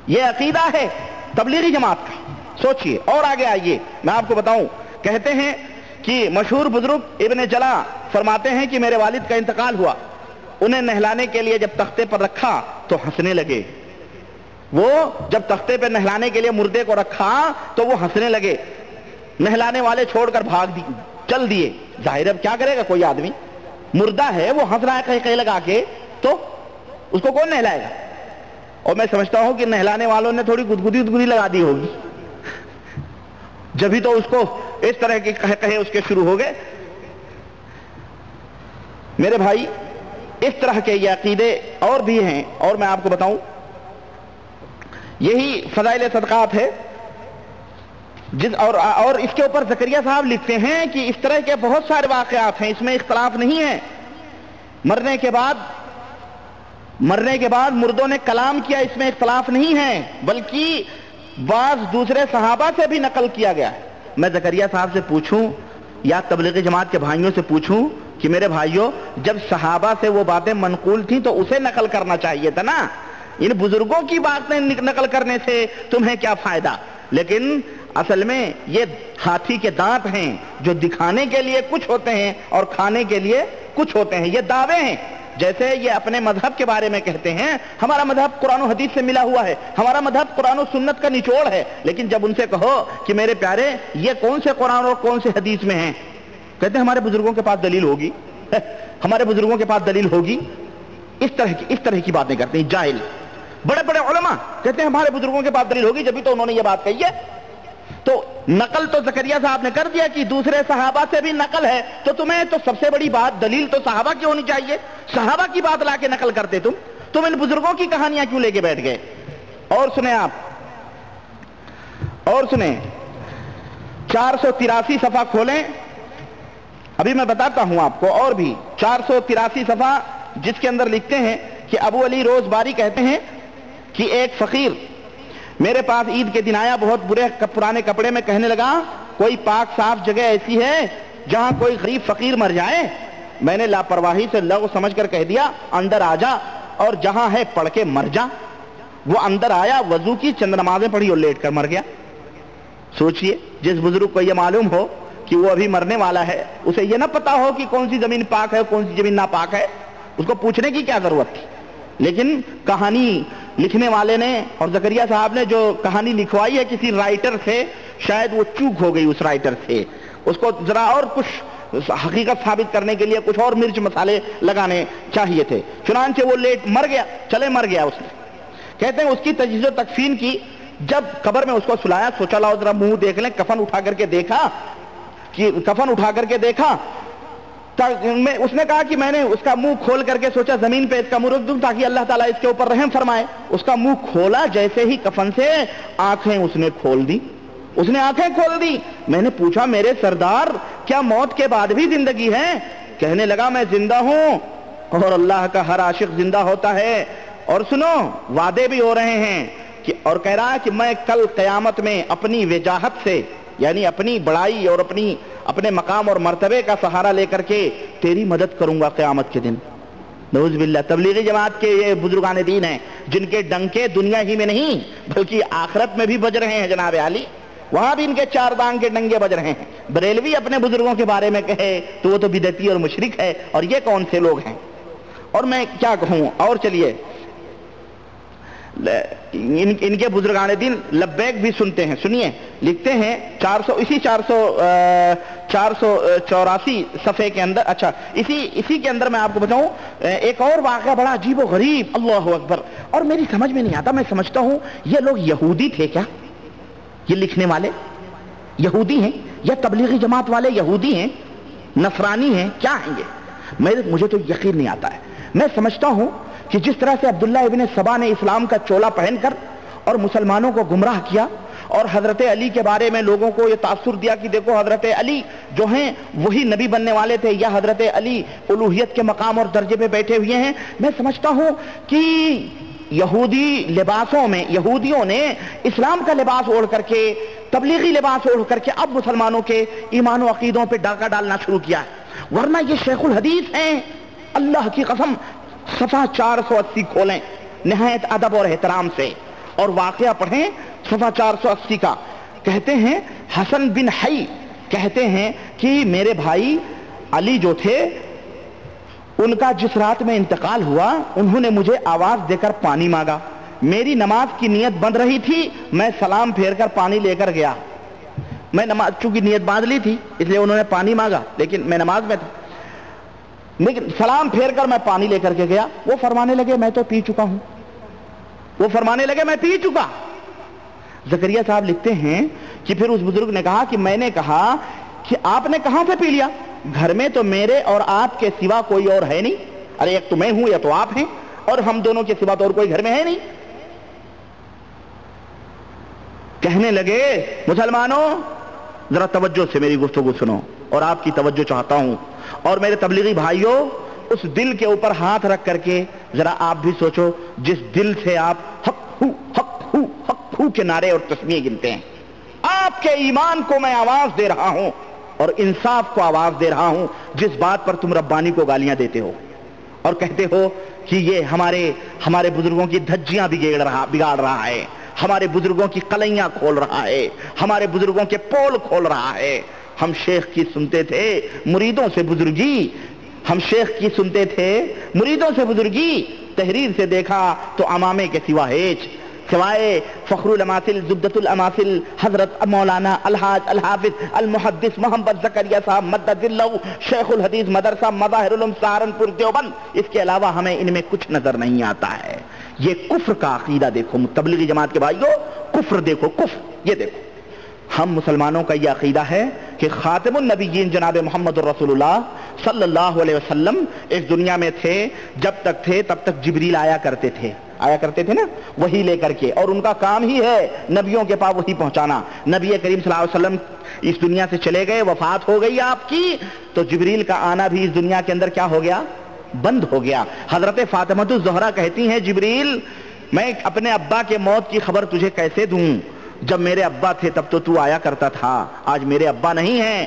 [SPEAKER 1] یہ عقیدہ ہے تبلیغی جماعت کا. سوچئے اور آگے آئیے میں آپ کو بتاؤں. کہتے ہیں کہ مشہور بزرگ ابن جلا فرماتے ہیں کہ میرے والد کا انتقال ہوا. انہیں نہلانے کے لیے جب تختے پر رکھا تو ہنسنے لگے. وہ جب تختے پہ نہلانے کے لیے مردے کو رکھا تو وہ ہنسنے لگے. نہلانے والے چھوڑ کر چل دیے. ظاہر اب کیا کرے گا کوئی آدمی، مردہ ہے وہ ہنس رہا ہے کہیں لگا کے، تو اس کو کون نہلائے گا؟ اور میں سمجھتا ہوں کہ نہلانے والوں نے تھوڑی گدگدی لگا دی ہوگی، جبھی تو اس کو اس طرح کے کہے اس کے شروع ہو گئے. میرے بھائی اس طرح کے یہ عقیدے اور بھی ہیں، اور میں آپ کو بتاؤں یہی فضائل صدقات ہے اور اس کے اوپر زکریا صاحب لکھتے ہیں کہ اس طرح کے بہت سارے واقعات ہیں، اس میں اختلاف نہیں ہے. مرنے کے بعد مردوں نے کلام کیا، اس میں اختلاف نہیں ہے، بلکہ بعض دوسرے صحابہ سے بھی نقل کیا گیا ہے. میں زکریا صاحب سے پوچھوں یا تبلیغی جماعت کے بھائیوں سے پوچھوں کہ میرے بھائیوں جب صحابہ سے وہ باتیں منقول تھیں تو اسے نقل کرنا چاہیے تھا نا. ان بزرگوں کی باتیں نقل کرنے سے تمہیں کیا فائدہ؟ لیکن اصل میں یہ ہاتھی کے دانت ہیں جو دکھانے کے لیے کچھ ہوتے ہیں اور کھانے کے لیے کچھ ہوتے ہیں. یہ دعوے ہیں، جیسے یہ اپنے مذہب کے بارے میں کہتے ہیں ہمارا مذہب قرآن و حدیث سے ملا ہوا ہے، ہمارا مذہب قرآن و سنت کا نچوڑ ہے. لیکن جب ان سے کہو کہ میرے پیارے یہ کون سے قرآن اور کون سے حدیث میں ہیں، کہتے ہیں ہمارے بزرگوں کے پاس دلیل ہوگی، ہمارے بزرگوں کے پاس دلیل ہوگی. اس طرح کی باتیں کرتے ہیں جاہل. بڑے بڑے علماء کہتے ہیں ہمارے بزرگوں کے پاس دلیل ہوگی، جبھی تو انہوں نے یہ بات کہی ہے. تو نقل تو زکریا صاحب نے کر دیا کہ دوسرے صحابہ سے بھی نقل ہے، تو تمہیں تو سب سے بڑی بات دلیل تو صحابہ کی ہونی چاہیے. صحابہ کی بات لا کے نقل کرتے تم ان بزرگوں کی کہانیاں کیوں لے کے بیٹھ گئے؟ اور سنیں آپ، اور سنیں 483 صفحہ کھولیں. ابھی میں بتاتا ہوں آپ کو. اور بھی 483 صفحہ جس کے اندر لکھتے ہیں کہ ابو علی روز باری کہتے ہیں کہ ایک فقیر میرے پاس عید کے دن آیا، بہت برے پرانے کپڑے میں، کہنے لگا کوئی پاک صاف جگہ ایسی ہے جہاں کوئی غریب فقیر مر جائے میں نے لاپرواہی سے لغو سمجھ کر کہہ دیا اندر آ جا اور جہاں ہے پڑھ کے مر جا۔ وہ اندر آیا، وضو کی، چند نمازیں پڑھی اور لیٹ کر مر گیا۔ سوچئے جس بزرگ کو یہ معلوم ہو کہ وہ ابھی مرنے والا ہے، اسے یہ نہ پتا ہو کہ کون سی زمین پاک ہے کون سی زمین ناپاک ہے، اس کو پوچھنے کی کیا ضرورت تھی؟ لیکن کہانی لکھنے والے نے اور زکریا صاحب نے جو کہانی لکھوائی ہے کسی رائٹر سے، شاید وہ چوک ہو گئی اس رائٹر سے، اس کو ذرا اور کچھ حقیقت ثابت کرنے کے لیے کچھ اور مرچ مسالے لگانے چاہیے تھے، چنانچہ وہ لیٹ مر گیا، چلے مر گیا اس نے۔ کہتے ہیں اس کی تجہیز و تکفین کی، جب قبر میں اس کو سلایا، سوچا لاؤ ذرا منہ دیکھ لیں، کفن اٹھا کر کے دیکھا کہ اس نے کہا کہ میں نے اس کا منہ کھول کر کے سوچا زمین پہ اس کا منہ رکھ دوں تاکہ اللہ تعالیٰ اس کے اوپر رحم فرمائے۔ اس کا منہ کھولا، جیسے ہی کفن سے آنکھیں اس نے کھول دی، اس نے آنکھیں کھول دی۔ میں نے پوچھا میرے سردار کیا موت کے بعد بھی زندگی ہے؟ کہنے لگا میں زندہ ہوں اور اللہ کا ہر عاشق زندہ ہوتا ہے، اور سنو وعدے بھی ہو رہے ہیں کہ، اور کہہ رہا ہے کہ میں کل قیامت میں اپنی وجاہت سے، یعنی اپنی بڑائی اور اپنے مقام اور مرتبے کا سہارا لے کر کے تیری مدد کروں گا قیامت کے دن۔ نعوذ باللہ۔ تبلیغی جماعت کے یہ بزرگان دین ہیں جن کے ڈنکے دنیا ہی میں نہیں بلکہ آخرت میں بھی بج رہے ہیں جناب عالی، وہاں بھی ان کے چار دانگ کے ڈنگے بج رہے ہیں۔ بریلوی اپنے بزرگوں کے بارے میں کہے تو وہ تو بدعتی اور مشرک ہے، اور یہ کون سے لوگ ہیں؟ اور میں کیا کہوں؟ اور چلیے ان کے بزرگان دین لبیک بھی سنتے ہیں، سنیے لکھتے ہیں 484 صفحے کے اندر، اچھا اسی کے اندر میں آپ کو بتاؤں ایک اور واقعہ بڑا عجیب و غریب، اللہ اکبر، اور میری سمجھ میں نہیں آتا، میں سمجھتا ہوں یہ لوگ یہودی تھے کیا؟ یہ لکھنے والے یہودی ہیں یا تبلیغی جماعت والے یہودی ہیں، نصرانی ہیں، کیا ہیں یہ؟ مجھے تو یقین نہیں آتا ہے۔ میں سمجھتا ہوں کہ جس طرح سے عبداللہ ابن سبا نے اسلام کا چولا پہن کر اور مسلمانوں کو گمراہ کیا اور حضرت علی کے بارے میں لوگوں کو یہ تاثر دیا کہ دیکھو حضرت علی جو ہیں وہی نبی بننے والے تھے، یا حضرت علی الوہیت کے مقام اور درجے پہ بیٹھے ہوئے ہیں، میں سمجھتا ہوں کہ یہودی لباسوں میں یہودیوں نے اسلام کا لباس اوڑھ کر کے، تبلیغی لباس اوڑھ کر کے اب مسلمانوں کے ایمان و عقیدوں پہ ڈاکہ ڈالنا شروع کیا ہے، ورنہ یہ شیخ الحدیث ہیں، اللہ کی قسم۔ صفحہ 480 کھولیں نہایت ادب اور احترام سے اور واقعہ پڑھیں صفحہ 480 کا۔ کہتے ہیں حسن بن حی کہتے ہیں کہ میرے بھائی علی جو تھے ان کا جس رات میں انتقال ہوا، انہوں نے مجھے آواز دے کر پانی مانگا، میری نماز کی نیت بند رہی تھی، میں سلام پھیر کر پانی لے کر گیا، میں نماز چونکہ نیت باندھ لی تھی اس لیے انہوں نے پانی مانگا، لیکن میں نماز میں تھا، لیکن سلام پھیر کر میں پانی لے کر کے گیا، وہ فرمانے لگے میں تو پی چکا ہوں، وہ فرمانے لگے میں پی چکا۔ زکریا صاحب لکھتے ہیں کہ پھر اس بزرگ نے کہا کہ میں نے کہا کہ آپ نے کہاں سے پی لیا؟ گھر میں تو میرے اور آپ کے سوا کوئی اور ہے نہیں، ارے ایک تو میں ہوں یا تو آپ ہیں، اور ہم دونوں کے سوا تو اور کوئی گھر میں ہے نہیں۔ کہنے لگے مسلمانوں ذرا توجہ سے میری گفتگو سنو، اور آپ کی توجہ چاہتا ہوں، اور میرے تبلیغی بھائیوں اس دل کے اوپر ہاتھ رکھ کر کے ذرا آپ بھی سوچو جس دل سے آپ حق ہو کے نعرے اور تسمیہ گنتے ہیں، آپ کے ایمان کو میں آواز دے رہا ہوں اور انصاف کو آواز دے رہا ہوں، جس بات پر تم ربانی کو گالیاں دیتے ہو اور کہتے ہو کہ یہ ہمارے بزرگوں کی دھجیاں بگاڑ رہا ہے، ہمارے بزرگوں کی قلیاں کھول رہا ہے، ہمارے بزرگوں کے پول کھول رہا ہے۔ ہم شیخ کی سنتے تھے مریدوں سے بزرگی، ہم شیخ کی سنتے تھے مریدوں سے بزرگی، تحریر سے دیکھا تو امامے کے سوا ہیچ، سوائے فخر الاماثل زبدۃ الاماثل حضرت مولانا الحاج الحافظ المحدث محمد زکریا صاحب مدد اللہ شیخ الحدیث مدرسہ مظاہر العلوم سہارنپور دیوبند، اس کے علاوہ ہمیں ان میں کچھ نظر نہیں آتا ہے۔ یہ کفر کا عقیدہ دیکھو تبلیغی جماعت کے بھائیو، کفر دیکھو، کفر یہ دیکھو۔ ہم مسلمانوں کا یہ عقیدہ ہے کہ خاتم النبیین جناب محمد الرسول اللہ صلی اللہ علیہ وسلم اس دنیا میں تھے، جب تک تھے تب تک جبریل آیا کرتے تھے نا وہی لے کر کے، اور ان کا کام ہی ہے نبیوں کے پاس وہی پہنچانا۔ نبی کریم صلی اللہ علیہ وسلم اس دنیا سے چلے گئے، وفات ہو گئی آپ کی، تو جبریل کا آنا بھی اس دنیا کے اندر کیا ہو گیا؟ بند ہو گیا۔ حضرت فاطمہ الزہرا کہتی ہیں جبریل میں اپنے ابا کے موت کی خبر تجھے کیسے دوں؟ جب میرے ابا تھے تب تو آیا کرتا تھا، آج میرے ابا نہیں ہیں،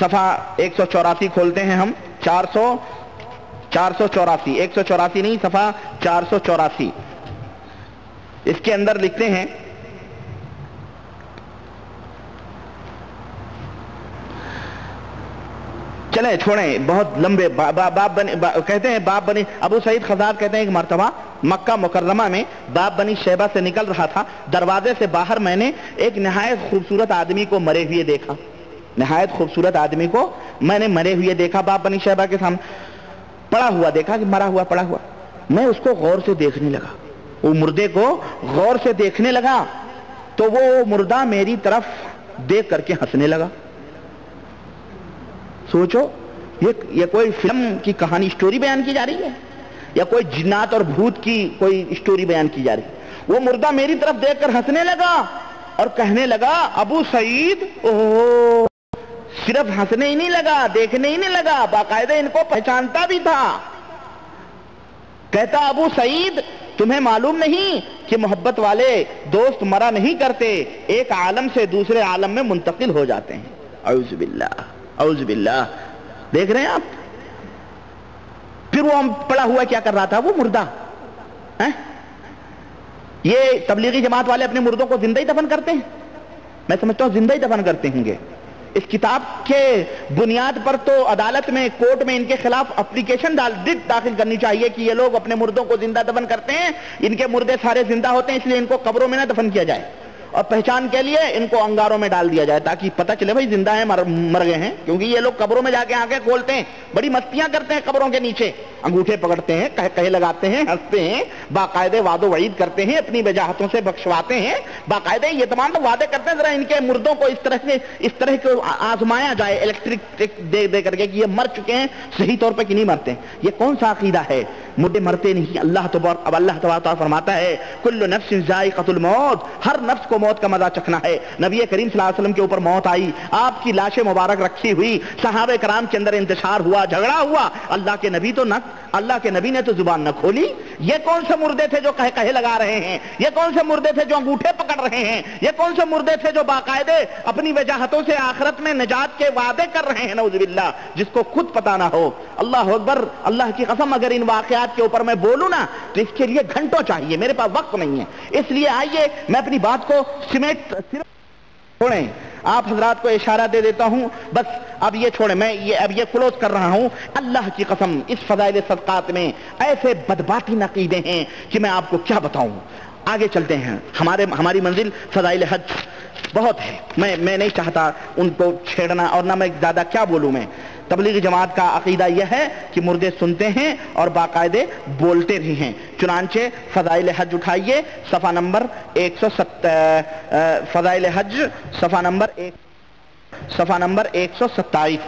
[SPEAKER 1] صفحہ 184 کھولتے ہیں ہم. 484 184 نہیں، صفحہ 484. اس کے اندر لکھتے ہیں چلیں چھوڑیں بہت لمبے کہتے ہیں باب بنی ابو سعید خزاز کہتے ہیں ایک مرتبہ مکہ مکرمہ میں باب بنی شیبہ سے نکل رہا تھا، دروازے سے باہر میں نے ایک نہایت خوبصورت آدمی کو مرے ہوئے دیکھا. نہایت خوبصورت آدمی کو میں نے مرے ہوئے دیکھا باب بنی شیبہ کے سامنے پڑا ہوا دیکھا کہ مرا ہوا پڑا ہوا. میں اس کو غور سے دیکھنے لگا، وہ مردے کو غور سے دیکھنے لگا تو وہ مردہ میری طرف دیکھ کر کے ہنسنے لگا. سوچو یہ کوئی فلم کی کہانی سٹوری بیان کی جا رہی ہے یا کوئی جنات اور بھوت کی کوئی سٹوری بیان کی جا رہی ہے. وہ مردہ میری طرف دیکھ کر ہنسنے لگا اور کہنے لگا ابو سعید. اوہ، صرف ہنسنے ہی نہیں لگا، دیکھنے ہی نہیں لگا، باقاعدہ ان کو پہچانتا بھی تھا. کہتا ابو سعید تمہیں معلوم نہیں کہ محبت والے دوست مرا نہیں کرتے، ایک عالم سے دوسرے عالم میں منتقل ہو جاتے ہیں. اعوذ باللہ اعوذ باللہ. دیکھ رہے ہیں آپ؟ پھر وہ پڑا ہوا کیا کر رہا تھا؟ وہ مردہ. یہ تبلیغی جماعت والے اپنے مردوں کو زندہ ہی دفن کرتے ہیں؟ میں سمجھتا ہوں زندہ ہی دفن کرتے ہوں گے. اس کتاب کے بنیاد پر تو عدالت میں کورٹ میں ان کے خلاف اپلیکیشن داخل کرنی چاہیے کہ یہ لوگ اپنے مردوں کو زندہ دفن کرتے ہیں، ان کے مردے سارے زندہ ہوتے ہیں اس لیے ان کو قبروں میں نہ دفن کیا جائے اور پہچان کے لیے ان کو انگاروں میں ڈال دیا جائے تاکہ پتہ چلے بھائی زندہ ہیں مر گئے ہیں. کیونکہ یہ لوگ قبروں میں جا کے آنکھیں کھولتے ہیں، بڑی مستیاں کرتے ہیں قبروں کے نیچے، انگوٹھے پکڑتے ہیں، کہے لگاتے ہیں، ہنستے ہیں، باقاعدہ وعد و وعید کرتے ہیں، اپنی وجاہتوں سے بخشواتے ہیں، باقاعدہ یہ تمام تو وعدے کرتے ہیں ذرا ان کے مردوں کو اس طرح کو آزمایا جائے الیکٹرک دے کر کے کہ یہ مر چکے ہیں صحیح طور پہ کہ نہیں مرتے. یہ کون سا عقیدہ ہے؟ مردے مرتے نہیں. اللہ تبارک فرماتا ہے کل نفس ذائقۃ الموت، ہر نفس کو موت کا مزہ چکھنا ہے. نبی کریم صلی اللہ علیہ وسلم کے اوپر موت آئی، آپ کی لاش مبارک رکھی ہوئی، صحابہ کرام کے اندر انتشار ہوا، جھگڑا ہوا، اللہ کے نبی نے تو زبان نہ کھولی. یہ کون سے مردے تھے جو کہے لگا رہے ہیں؟ یہ کون سے مردے تھے جو انگوٹھے پکڑ رہے ہیں؟ یہ کون سے مردے تھے جو باقاعدہ اپنی وجاہتوں سے آخرت میں نجات کے وعدے کر رہے ہیں؟ نعوذ باللہ، جس کو خود پتہ نہ ہو. اللہ اکبر، اللہ کی قسم اگر ان واقعات کے اوپر میں بولوں نا تو اس کے لیے گھنٹوں چاہیے، میرے پاس وقت نہیں ہے. اس لیے آئیے میں اپنی بات کو چھوڑیں، آپ حضرات کو اشارہ دے دیتا ہوں بس. اب یہ چھوڑیں، میں اب یہ کلوز کر رہا ہوں. اللہ کی قسم اس فضائل صدقات میں ایسے بدباطن عقیدے ہیں کہ میں آپ کو کیا بتاؤں. آگے چلتے ہیں. ہماری منزل فضائل حج بہت ہے، میں نہیں چاہتا ان کو چھیڑنا اور نہ میں زیادہ کیا بولوں. میں تبلیغی جماعت کا عقیدہ یہ ہے کہ مردے سنتے ہیں اور باقاعدے بولتے بھی ہیں. چنانچہ فضائل حج اٹھائیے صفحہ نمبر 170، فضائل حج صفحہ نمبر 127.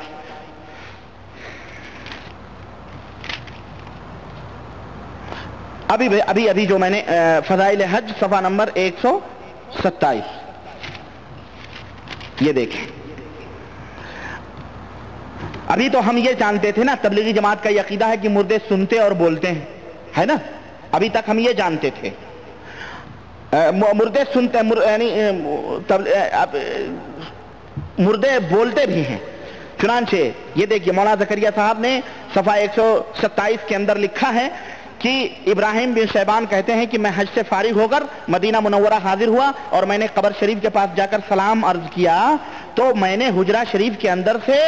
[SPEAKER 1] ابھی جو میں نے فضائل حج صفحہ نمبر 127 یہ دیکھیں. ابھی تو ہم یہ جانتے تھے نا، تبلیغی جماعت کا یہ عقیدہ ہے کہ مردے سنتے اور بولتے ہیں، ہے نا؟ ابھی تک ہم یہ جانتے تھے مردے سنتے یعنی مردے بولتے بھی ہیں. چنانچہ یہ دیکھیے مولانا زکریا صاحب نے صفحہ 127 کے اندر لکھا ہے کہ ابراہیم بن شیبان کہتے ہیں کہ میں حج سے فارغ ہو کر مدینہ منورہ حاضر ہوا اور میں نے قبر شریف کے پاس جا کر سلام عرض کیا تو میں نے حجرہ شریف کے اندر سے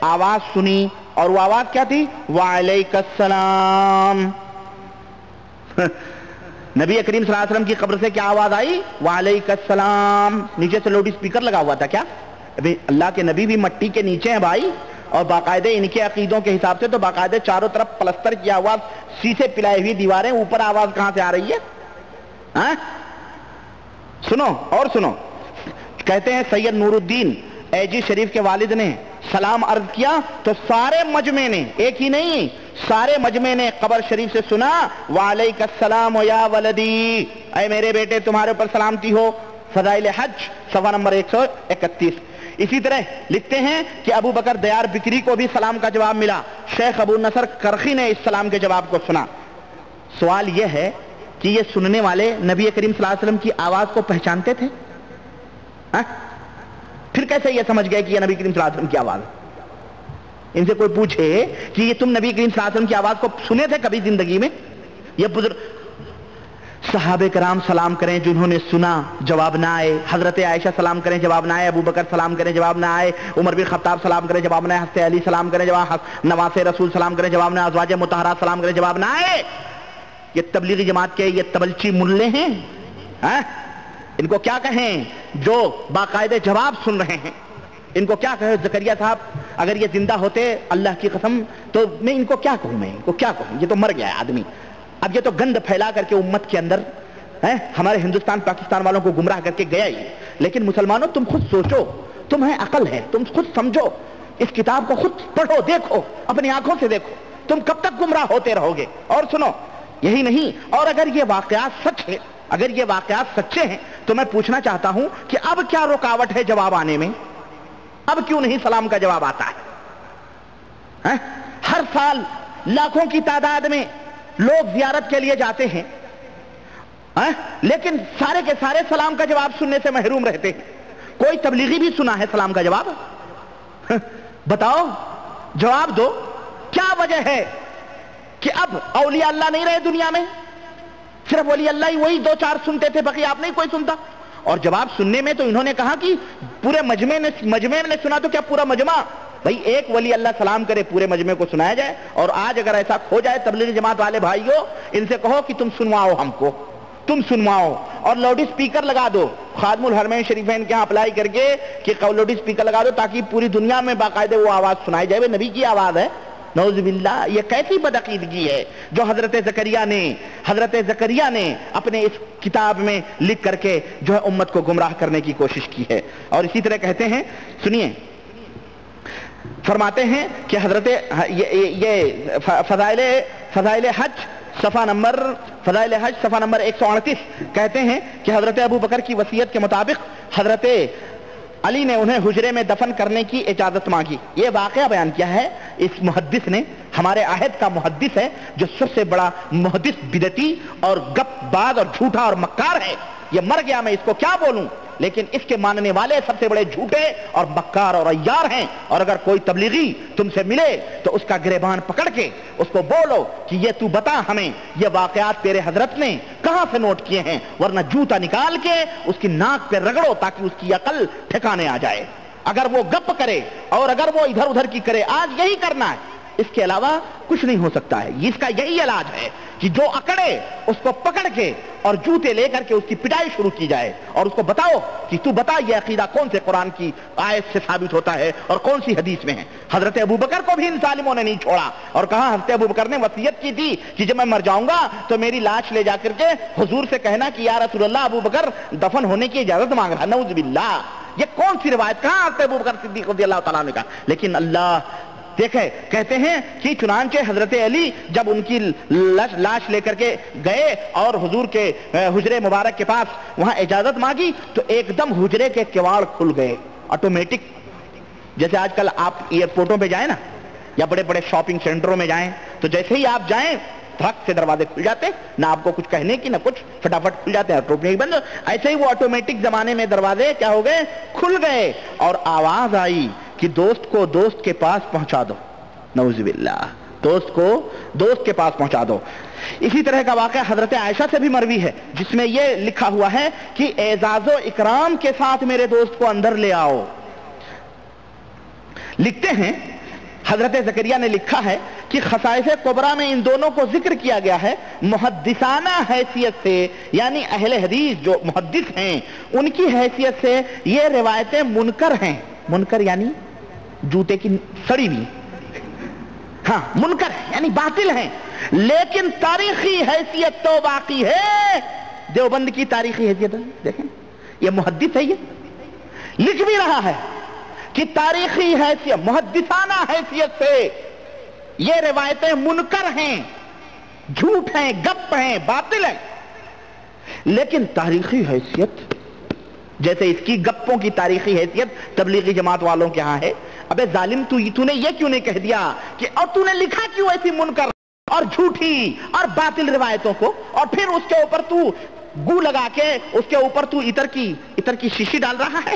[SPEAKER 1] آواز سنی، اور وہ آواز کیا تھی؟ وعلیک السلام. نبی کریم صلی اللہ علیہ وسلم کی قبر سے کیا آواز آئی؟ وعلیک السلام. نیچے سے لاؤڈ اسپیکر لگا ہوا تھا کیا؟ ابھی اللہ کے نبی بھی مٹی کے نیچے ہیں بھائی، اور باقاعدہ ان کے عقیدوں کے حساب سے تو باقاعدہ چاروں طرف پلستر کیا ہوا شیشے پلائے ہوئی دیواریں، اوپر آواز کہاں سے آ رہی ہے؟ سنو اور سنو. کہتے ہیں سید نور الدین ایجی شریف کے والد نے سلام عرض کیا تو سارے مجمع نے، ایک ہی نہیں سارے مجمع نے قبر شریف سے سنا وعلیک السلام یا ولدی، اے میرے بیٹے تمہارے اوپر سلامتی ہو. فضائل حج صفحہ نمبر 131. اسی طرح لکھتے ہیں کہ ابو بکر دیار بکری کو بھی سلام کا جواب ملا. شیخ ابو نصر کرخی نے اس سلام کے جواب کو سنا. سوال یہ ہے کہ یہ سننے والے نبی کریم صلی اللہ علیہ وسلم کی آواز کو پہچانتے تھے؟ پھر کیسے یہ سمجھ گئے کہ یہ نبی کریم صلی اللہ علیہ وسلم کی آواز؟ ان سے کوئی پوچھے کہ یہ تم نبی کریم صلی اللہ علیہ وسلم کی آواز کو سنے تھے کبھی زندگی میں؟ یہ بزرگ صحابہ کرام سلام کریں جنہوں نے سنا، جواب نہ آئے، حضرت عائشہ سلام کریں جواب نہ آئے، ابو بکر سلام کریں جواب نہ آئے، عمر بن خطاب سلام کریں جواب نہ آئے، حضرت علی سلام کریں جواب، نواس رسول سلام کریں جواب نہ آئے، ازواج مطہرات سلام کریں جواب نہ آئے۔ یہ تبلیغی جماعت کے یہ تبلچی ملے ہیں، ان کو کیا کہیں جو باقاعدہ جواب سن رہے ہیں؟ ان کو کیا کہے؟ زکریا صاحب اگر یہ زندہ ہوتے اللہ کی قسم تو میں ان کو کیا کہوں، میں ان کو کیا کہوں؟ یہ تو مر گیا ہے آدمی، اب یہ تو گند پھیلا کر کے امت کے اندر ہمارے ہندوستان پاکستان والوں کو گمراہ کر کے گیا ہی۔ لیکن مسلمانوں تم خود سوچو، تمہیں عقل ہے، تم خود سمجھو، اس کتاب کو خود پڑھو، دیکھو، اپنی آنکھوں سے دیکھو، تم کب تک گمراہ ہوتے رہو گے؟ اور سنو، یہی نہیں، اور اگر یہ واقعات سچ ہے، اگر یہ واقعات سچے ہیں تو میں پوچھنا چاہتا ہوں کہ اب کیا رکاوٹ ہے جواب آنے میں؟ اب کیوں نہیں سلام کا جواب آتا ہے؟ ہر سال لاکھوں کی تعداد میں لوگ زیارت کے لیے جاتے ہیں، لیکن سارے کے سارے سلام کا جواب سننے سے محروم رہتے ہیں۔ کوئی تبلیغی بھی سنا ہے سلام کا جواب؟ بتاؤ، جواب دو، کیا وجہ ہے کہ اب اولیاء اللہ نہیں رہے دنیا میں؟ صرف ولی اللہ ہی وہی 2-4 سنتے تھے، باقی آپ نہیں کوئی سنتا؟ اور جواب سننے میں تو انہوں نے کہا کہ پورے مجمع نے سنا، تو کیا پورا مجمع؟ بھائی ایک ولی اللہ سلام کرے پورے مجمع کو سنایا جائے۔ اور آج اگر ایسا کھو جائے تبلیغی جماعت والے بھائیوں، ان سے کہو کہ تم سنواؤ ہم کو، تم سنواؤ، اور لاؤڈ اسپیکر لگا دو، خادم الحرمین شریفین کے ہاں اپلائی کر کے کہ لاؤڈ اسپیکر لگا دو تاکہ پوری دنیا میں باقاعدہ وہ آواز سنائی جائے، نبی کی آواز ہے۔ نعوذ باللہ، یہ کیسی بدعقیدگی ہے جو حضرت زکریا نے اپنے اس کتاب میں لکھ کر کے جو ہے امت کو گمراہ کرنے کی کوشش کی ہے۔ اور اسی طرح کہتے ہیں، سنیے، فرماتے ہیں کہ حضرت یہ فضائل حج صفحہ نمبر 138 کہتے ہیں کہ حضرت ابو بکر کی وصیت کے مطابق حضرت علی نے انہیں حجرے میں دفن کرنے کی اجازت مانگی۔ یہ واقعہ بیان کیا ہے اس محدث نے، ہمارے عہد کا محدث ہے، جو سب سے بڑا محدث بدعتی اور گپ باز اور جھوٹا اور مکار ہے۔ یہ مر گیا، میں اس کو کیا بولوں، لیکن اس کے ماننے والے سب سے بڑے جھوٹے اور مکار اور عیار ہیں۔ اور اگر کوئی تبلیغی تم سے ملے تو اس کا گریبان پکڑ کے اس کو بولو کہ یہ تو بتا ہمیں یہ واقعات تیرے حضرت نے کہاں سے نوٹ کیے ہیں، ورنہ جوتا نکال کے اس کی ناک پہ رگڑو تاکہ اس کی عقل ٹھکانے آ جائے۔ اگر وہ گپ کرے اور اگر وہ ادھر ادھر کی کرے، آج یہی کرنا ہے، اس کے علاوہ کچھ نہیں ہو سکتا ہے۔ اس کا یہی علاج ہے کہ جو اکڑے اس کو پکڑ کے اور جوتے لے کر کے اس کی پٹائی شروع کی جائے، اور اس کو بتاؤ کہ تو بتا یہ عقیدہ کون سے قرآن کی آیت سے ثابت ہوتا ہے اور کون سی حدیث میں ہے۔ حضرت ابو بکر کو بھی ان ظالموں نے نہیں چھوڑا، اور کہا حضرت ابو بکر نے وصیت کی تھی کہ جب میں مر جاؤں گا تو میری لاش لے جا کر کے حضور سے کہنا کہ یا رسول اللہ ابو بکر دفن ہونے کی اجازت مانگ رہا۔ نعوذ باللہ، یہ کون سی روایت، کہاں حضرت ابو بکر صدیق رضی اللہ تعالیٰ نے کہا؟ لیکن اللہ دیکھے، کہتے ہیں کہ چنانچہ حضرت علی جب ان کی لاش لے کر کے گئے اور حضور کے حجرے مبارک کے پاس وہاں اجازت مانگی تو ایک دم حجرے کے کواڑ کھل گئے آٹومیٹک۔ جیسے آج کل آپ ایئرپورٹوں پہ جائیں نا، یا بڑے بڑے شاپنگ سینٹروں میں جائیں تو جیسے ہی آپ جائیں دھک سے دروازے کھل جاتے، نہ آپ کو کچھ کہنے کی نہ کچھ، فٹافٹ کھل جاتے ہیں، آٹومیٹک بند۔ ایسے ہی وہ آٹومیٹک زمانے میں دروازے کیا ہو گئے، کھل گئے، اور آواز آئی کہ دوست کو دوست کے پاس پہنچا دو۔ نعوذ باللہ، دوست کو دوست کے پاس پہنچا دو۔ اسی طرح کا واقعہ حضرت عائشہ سے بھی مروی ہے، جس میں یہ لکھا ہوا ہے کہ اعزاز و اکرام کے ساتھ میرے دوست کو اندر لے آؤ۔ لکھتے ہیں حضرت زکریا نے لکھا ہے کہ خصائص کبریٰ میں ان دونوں کو ذکر کیا گیا ہے محدثانہ حیثیت سے، یعنی اہل حدیث جو محدث ہیں ان کی حیثیت سے یہ روایتیں منکر ہیں۔ منکر یعنی جوتے کی سڑی ہوئی، ہاں منکر ہے یعنی باطل ہیں، لیکن تاریخی حیثیت تو باقی ہے۔ دیوبند کی تاریخی حیثیت دیکھیں، یہ محدث ہے، یہ لکھ بھی رہا ہے کہ تاریخی حیثیت، محدثانہ حیثیت سے یہ روایتیں منکر ہیں، جھوٹ ہیں، گپ ہیں، باطل ہیں، لیکن تاریخی حیثیت جیسے اس کی گپوں کی تاریخی حیثیت تبلیغی جماعت والوں کے ہاں ہے۔ ابے ظالم، تو نے یہ کیوں نہیں کہہ دیا کہ اور تو نے لکھا کیوں ایسی منکر اور جھوٹی اور باطل روایتوں کو، اور پھر اس کے اوپر تو گو لگا کے اس کے اوپر تو عطر کی شیشی ڈال رہا ہے؟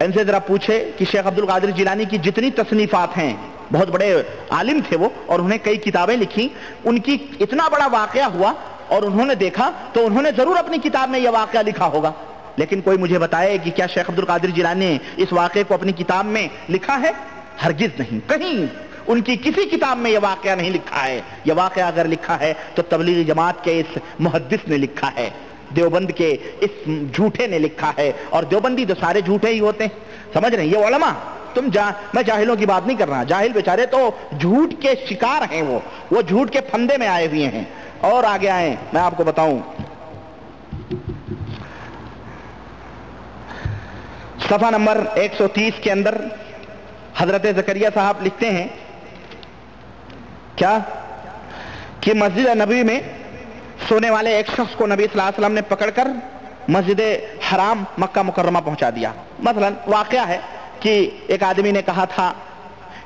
[SPEAKER 1] ان سے ذرا پوچھے کہ شیخ عبد القادر جیلانی کی جتنی تصنیفات ہیں، بہت بڑے عالم تھے وہ اور انہوں نے کئی کتابیں لکھی، ان کی اتنا بڑا واقعہ ہوا اور انہوں نے دیکھا تو انہوں نے ضرور اپنی کتاب میں یہ واقعہ لکھا ہوگا، لیکن کوئی مجھے بتائے کہ کیا شیخ عبد القادر جیلانی نے اس واقعے کو اپنی کتاب میں لکھا ہے؟ ہرگز نہیں، کہیں ان کی کسی کتاب میں یہ واقعہ نہیں لکھا ہے۔ یہ واقعہ اگر لکھا ہے تو تبلیغی جماعت کے اس محدث نے لکھا ہے، دیوبند کے اس جھوٹے نے لکھا ہے، اور دیوبندی تو سارے جھوٹے ہی ہوتے ہیں، سمجھ رہے ہیں؟ یہ علماء میں جاہلوں کی بات نہیں کر رہا، جاہل بیچارے تو جھوٹ کے شکار ہیں، وہ جھوٹ کے پھندے میں آئے ہوئے ہیں۔ اور آگے آئیں، میں آپ کو بتاؤں، صفحہ نمبر 130 کے اندر حضرت زکریا صاحب لکھتے ہیں کیا کہ مسجد نبوی میں سونے والے ایک شخص کو نبی صلی اللہ علیہ وسلم نے پکڑ کر مسجد حرام مکہ مکرمہ پہنچا دیا۔ مثلا واقعہ ہے کہ ایک آدمی نے کہا تھا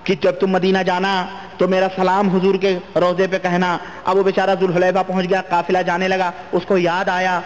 [SPEAKER 1] کہ جب تم مدینہ جانا تو میرا سلام حضور کے روضے پہ کہنا۔ اب وہ بیچارہ ذوالحلیفہ پہنچ گیا، قافلہ جانے لگا، اس کو یاد آیا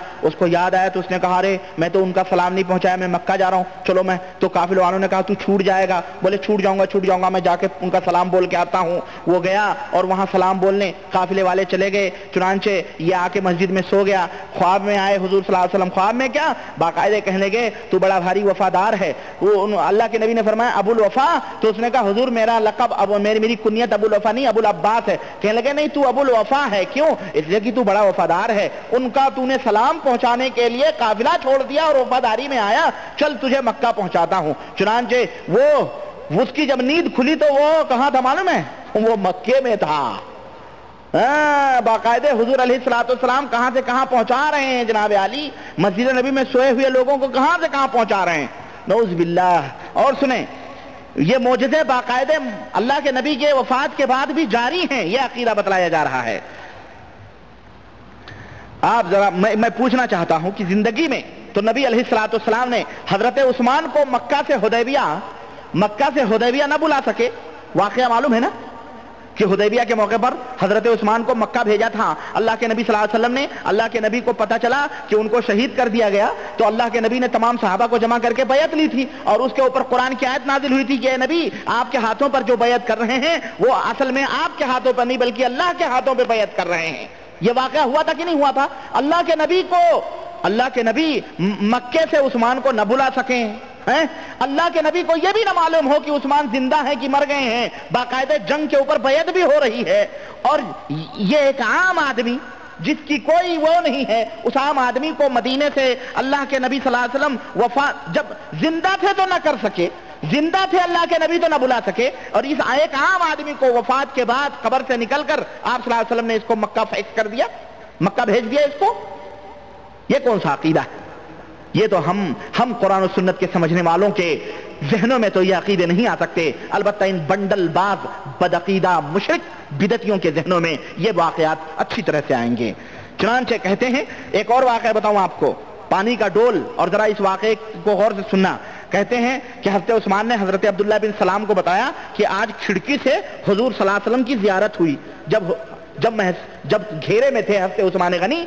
[SPEAKER 1] تو اس نے کہا ارے میں تو ان کا سلام نہیں پہنچایا، میں مکہ جا رہا ہوں، چلو میں تو قافلے والوں نے کہا تو چھوٹ جائے گا، بولے چھوٹ جاؤں گا، میں جا کے ان کا سلام بول کے آتا ہوں۔ وہ گیا اور وہاں سلام بولنے، قافلے والے چلے گئے، چنانچہ یہ آ کے مسجد میں سو گیا۔ خواب میں آئے حضور صلی اللہ علیہ وسلم، خواب میں کیا باقاعدہ کہنے لگے تو بڑا بھاری وفادار ہے۔ وہ اللہ کے نبی نے فرمایا ابو الوفا، تو اس نے کہا حضور میرا لقب میری کنیت ابو الوفا نہیں ابو العباس ہے۔ کہنے لگے نہیں تو ابو الوفا ہے، کیوں؟ اس لیے کہ تو بڑا وفادار ہے، ان کا تو نے سلام پہنچانے کے لیے قافلہ چھوڑ دیا اور وفاداری میں آیا، چل تجھے مکہ پہنچاتا ہوں۔ چنانچہ اس کی جب نیند کھلی تو وہ کہاں تھا معلوم ہے؟ وہ مکے میں تھا۔ باقاعدہ حضور علیہ الصلوۃ والسلام کہاں سے کہاں پہنچا رہے ہیں جناب علی، مسجد نبی میں سوئے ہوئے لوگوں کو کہاں سے کہاں پہنچا رہے ہیں، نعوذ باللہ۔ اور سنیں، یہ معجزے باقاعدہ اللہ کے نبی کے وفات کے بعد بھی جاری ہیں، یہ عقیدہ بتلایا جا رہا ہے۔ آپ ذرا میں پوچھنا چاہتا ہوں کہ زندگی میں تو نبی علیہ الصلوۃ والسلام نے حضرت عثمان کو مکہ سے حدیبیہ نہ بلا سکے، واقعہ معلوم ہے نا کہ حدیبیہ کے موقع پر حضرت عثمان کو مکہ بھیجا تھا اللہ کے نبی صلی اللہ علیہ وسلم نے۔ اللہ کے نبی کو پتہ چلا کہ ان کو شہید کر دیا گیا تو اللہ کے نبی نے تمام صحابہ کو جمع کر کے بیعت لی تھی، اور اس کے اوپر قرآن کی آیت نازل ہوئی تھی کہ اے نبی آپ کے ہاتھوں پر جو بیعت کر رہے ہیں وہ اصل میں آپ کے ہاتھوں پر نہیں بلکہ اللہ کے ہاتھوں پہ بیعت کر رہے ہیں۔ یہ واقعہ ہوا تھا کہ نہیں ہوا تھا؟ اللہ کے نبی مکے سے عثمان کو نہ بلا سکیں، اللہ کے نبی کو یہ بھی نہ معلوم ہو کہ عثمان زندہ ہے کہ مر گئے ہیں، باقاعدہ جنگ کے اوپر بیعت بھی ہو رہی ہے، اور یہ ایک عام آدمی جس کی کوئی وہ نہیں ہے، اس عام آدمی کو مدینے سے اللہ کے نبی صلی اللہ علیہ وسلم وفات جب زندہ تھے تو نہ کر سکے، زندہ تھے اللہ کے نبی تو نہ بلا سکے، اور اس ایک عام آدمی کو وفات کے بعد قبر سے نکل کر آپ صلی اللہ علیہ وسلم نے اس کو مکہ فیکس کر دیا، مکہ بھیج دیا اس کو۔ یہ کون سا عقیدہ ہے؟ یہ تو ہم قرآن و سنت کے سمجھنے والوں کے ذہنوں میں تو یہ عقیدے نہیں آ سکتے، البتہ ان بنڈل باز بدعقیدہ مشرک بدعتیوں کے ذہنوں میں یہ واقعات اچھی طرح سے آئیں گے۔ چنانچہ کہتے ہیں، ایک اور واقعہ بتاؤں آپ کو، پانی کا ڈول، اور ذرا اس واقعے کو غور سے سننا۔ کہتے ہیں کہ حضرت عثمان نے حضرت عبداللہ بن سلام کو بتایا کہ آج کھڑکی سے حضور صلی اللہ علیہ وسلم کی زیارت ہوئی، جب گھیرے میں تھے حضرت عثمان غنی،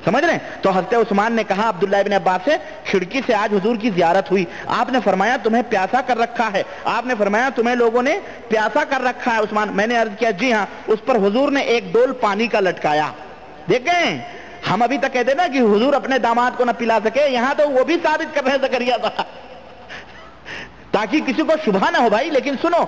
[SPEAKER 1] سمجھ رہے ہیں؟ تو حضرت عثمان نے کہا عبداللہ ابن عباس سے کھڑکی سے آج حضور کی زیارت ہوئی، آپ نے فرمایا تمہیں پیاسا کر رکھا ہے، آپ نے فرمایا تمہیں لوگوں نے پیاسا کر رکھا ہے عثمان۔ میں نے عرض کیا جی ہاں۔ اس پر حضور نے ایک ڈول پانی کا لٹکایا۔ دیکھیں ہم ابھی تک کہتے نا کہ حضور اپنے داماد کو نہ پلا سکے، یہاں تو وہ بھی ثابت کر رہے زکریا تھا تاکہ کسی کو شبہ نہ ہو بھائی۔ لیکن سنو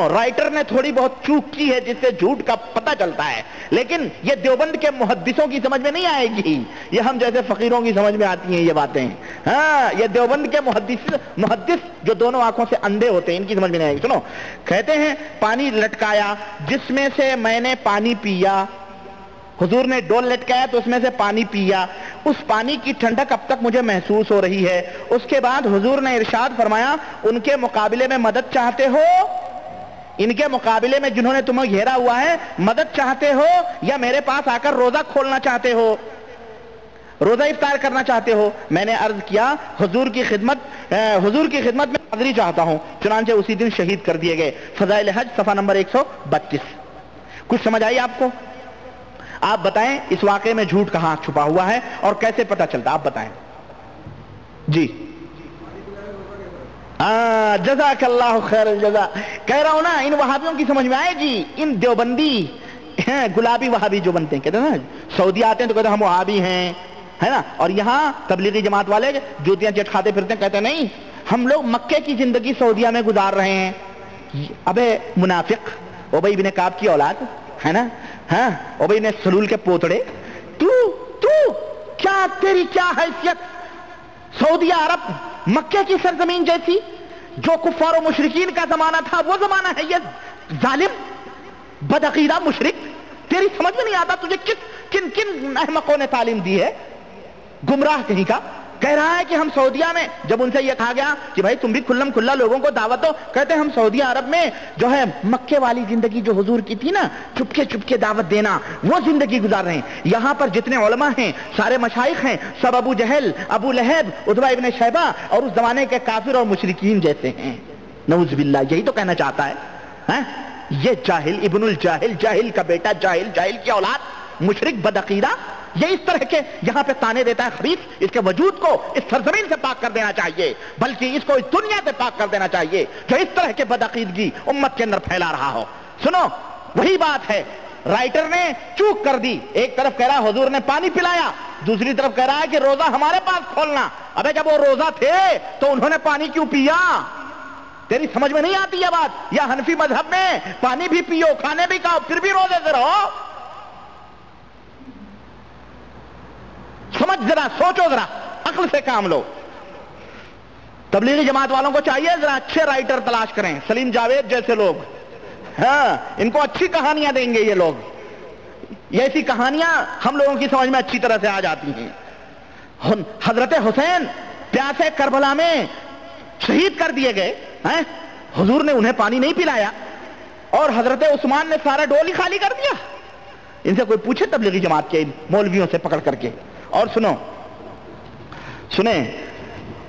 [SPEAKER 1] رائٹر نے تھوڑی بہت چوک کی ہے جس سے جھوٹ کا پتہ چلتا ہے، لیکن یہ دیوبند کے محدثوں کی سمجھ میں نہیں آئے گی، یہ ہم جیسے فقیروں کی سمجھ میں آتی ہیں یہ باتیں۔ ہاں، یہ دیوبند کے محدث جو دونوں آنکھوں سے اندھے ہوتے ہیں ان کی سمجھ میں نہیں آئے گی۔ سنو، کہتے ہیں پانی لٹکایا جس میں سے میں نے پانی پیا، حضور نے ڈول لٹکایا تو اس میں سے پانی پیا، اس پانی کی ٹھنڈک اب تک مجھے محسوس ہو رہی ہے۔ اس کے بعد حضور نے ارشاد فرمایا ان کے مقابلے میں مدد چاہتے ہو، ان کے مقابلے میں جنہوں نے تمہیں گھیرا ہوا ہے مدد چاہتے ہو یا میرے پاس آ کر روزہ کھولنا چاہتے ہو، روزہ افطار کرنا چاہتے ہو؟ میں نے عرض کیا حضور کی خدمت میں حاضری چاہتا ہوں، چنانچہ اسی دن شہید کر دیے گئے۔ فضائل حج صفحہ نمبر 132۔ کچھ سمجھ آئی آپ کو؟ آپ بتائیں اس واقعے میں جھوٹ کہاں چھپا ہوا ہے اور کیسے پتہ چلتا؟ آپ بتائیں جی۔ جزاک اللہ خیر الجزا. کہہ رہا ہوں نا ان وہابیوں کی سمجھ میں آئے گی. ان دیوبندی گلابی وہابی جو بنتے ہیں کہتے ہیں نا سعودی آتے ہیں تو کہتے ہیں ہم وہابی ہیں ہے نا, اور یہاں تبلیغی جماعت والے جوتیاں چٹکھاتے پھرتے ہیں کہتے ہیں نہیں ہم لوگ مکے کی زندگی سعودیہ میں گزار رہے ہیں. ابے منافق ابی بن کعب کی اولاد ہے نا, ہاں ابی بن سلول کے پوتڑے, تو کیا تیری کیا حیثیت سعودی عرب مکے کی سرزمین جیسی جو کفار و مشرکین کا زمانہ تھا وہ زمانہ ہے یہ ظالم بدعقیدہ مشرک. تیری سمجھ میں نہیں آتا تجھے کن کن احمقوں نے تعلیم دی ہے, گمراہ کہیں کا. کہہ رہا ہے کہ ہم سعودیہ میں, جب ان سے یہ کہا گیا کہ بھائی تم بھی کھلم کھلا لوگوں کو دعوت دو, کہتے ہیں ہم سعودی عرب میں جو ہے مکے والی زندگی جو حضور کی تھی نا چپ کے دعوت دینا وہ زندگی گزار رہے ہیں. یہاں پر جتنے علماء ہیں سارے مشائخ ہیں سب ابو جہل ابو لہب عتبہ ابن شیبہ اور اس زمانے کے کافر اور مشرکین جیسے ہیں. نعوذ باللہ, یہی تو کہنا چاہتا ہے یہ جاہل ابن الجاہل, جاہل کا بیٹا, جاہل کی اولاد, مشرک بدعقیدہ. یہ اس طرح کے یہاں پہ تانے دیتا ہے خبیث. اس کے وجود کو اس سرزمین سے پاک کر دینا چاہیے, بلکہ اس کو اس دنیا سے پاک کر دینا چاہیے جو اس طرح کے بدعقیدگی امت کے اندر پھیلا رہا ہو. سنو وہی بات ہے, رائٹر نے چوک کر دی. ایک طرف کہہ رہا ہے حضور نے پانی پلایا, دوسری طرف کہہ رہا ہے کہ روزہ ہمارے پاس کھولنا. ابے جب وہ روزہ تھے تو انہوں نے پانی کیوں پیا؟ تیری سمجھ میں نہیں آتی یہ بات. یا حنفی مذہب میں پانی بھی پیو کھانے بھی کھاؤ پھر بھی روزے سے رہو. سمجھ ذرا, سوچو ذرا, عقل سے کام لو. تبلیغی جماعت والوں کو چاہیے ذرا اچھے رائٹر تلاش کریں, سلیم جاوید جیسے لوگ, ہاں ان کو اچھی کہانیاں دیں گے یہ لوگ. یہ ایسی کہانیاں ہم لوگوں کی سمجھ میں اچھی طرح سے آ جاتی ہیں. حضرت حسین پیاسے کربلا میں شہید کر دیے گئے, حضور نے انہیں پانی نہیں پلایا اور حضرت عثمان نے سارا ڈول ہی خالی کر دیا. ان سے کوئی پوچھے تبلیغی جماعت کے مولویوں سے پکڑ کر کے. اور سنیں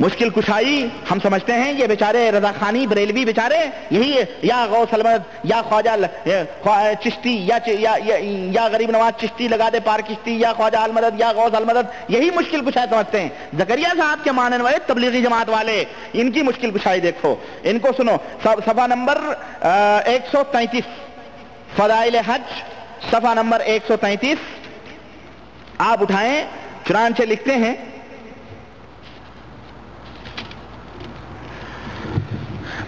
[SPEAKER 1] مشکل کشائی ہم سمجھتے ہیں یہ بیچارے رضا خانی بریلوی بیچارے یہی یا غوث المدد یا خواجہ چشتی یا غریب نواز چشتی لگا دے پار کشتی یا خواجہ المدد یا غوث المدد, یہی مشکل کشائی سمجھتے ہیں. زکریا صاحب کے ماننے والے تبلیغی جماعت والے ان کی مشکل کشائی دیکھو, ان کو سنو. صفحہ نمبر 133 فضائل حج, صفحہ نمبر 133 آپ اٹھائیں. چنانچہ لکھتے ہیں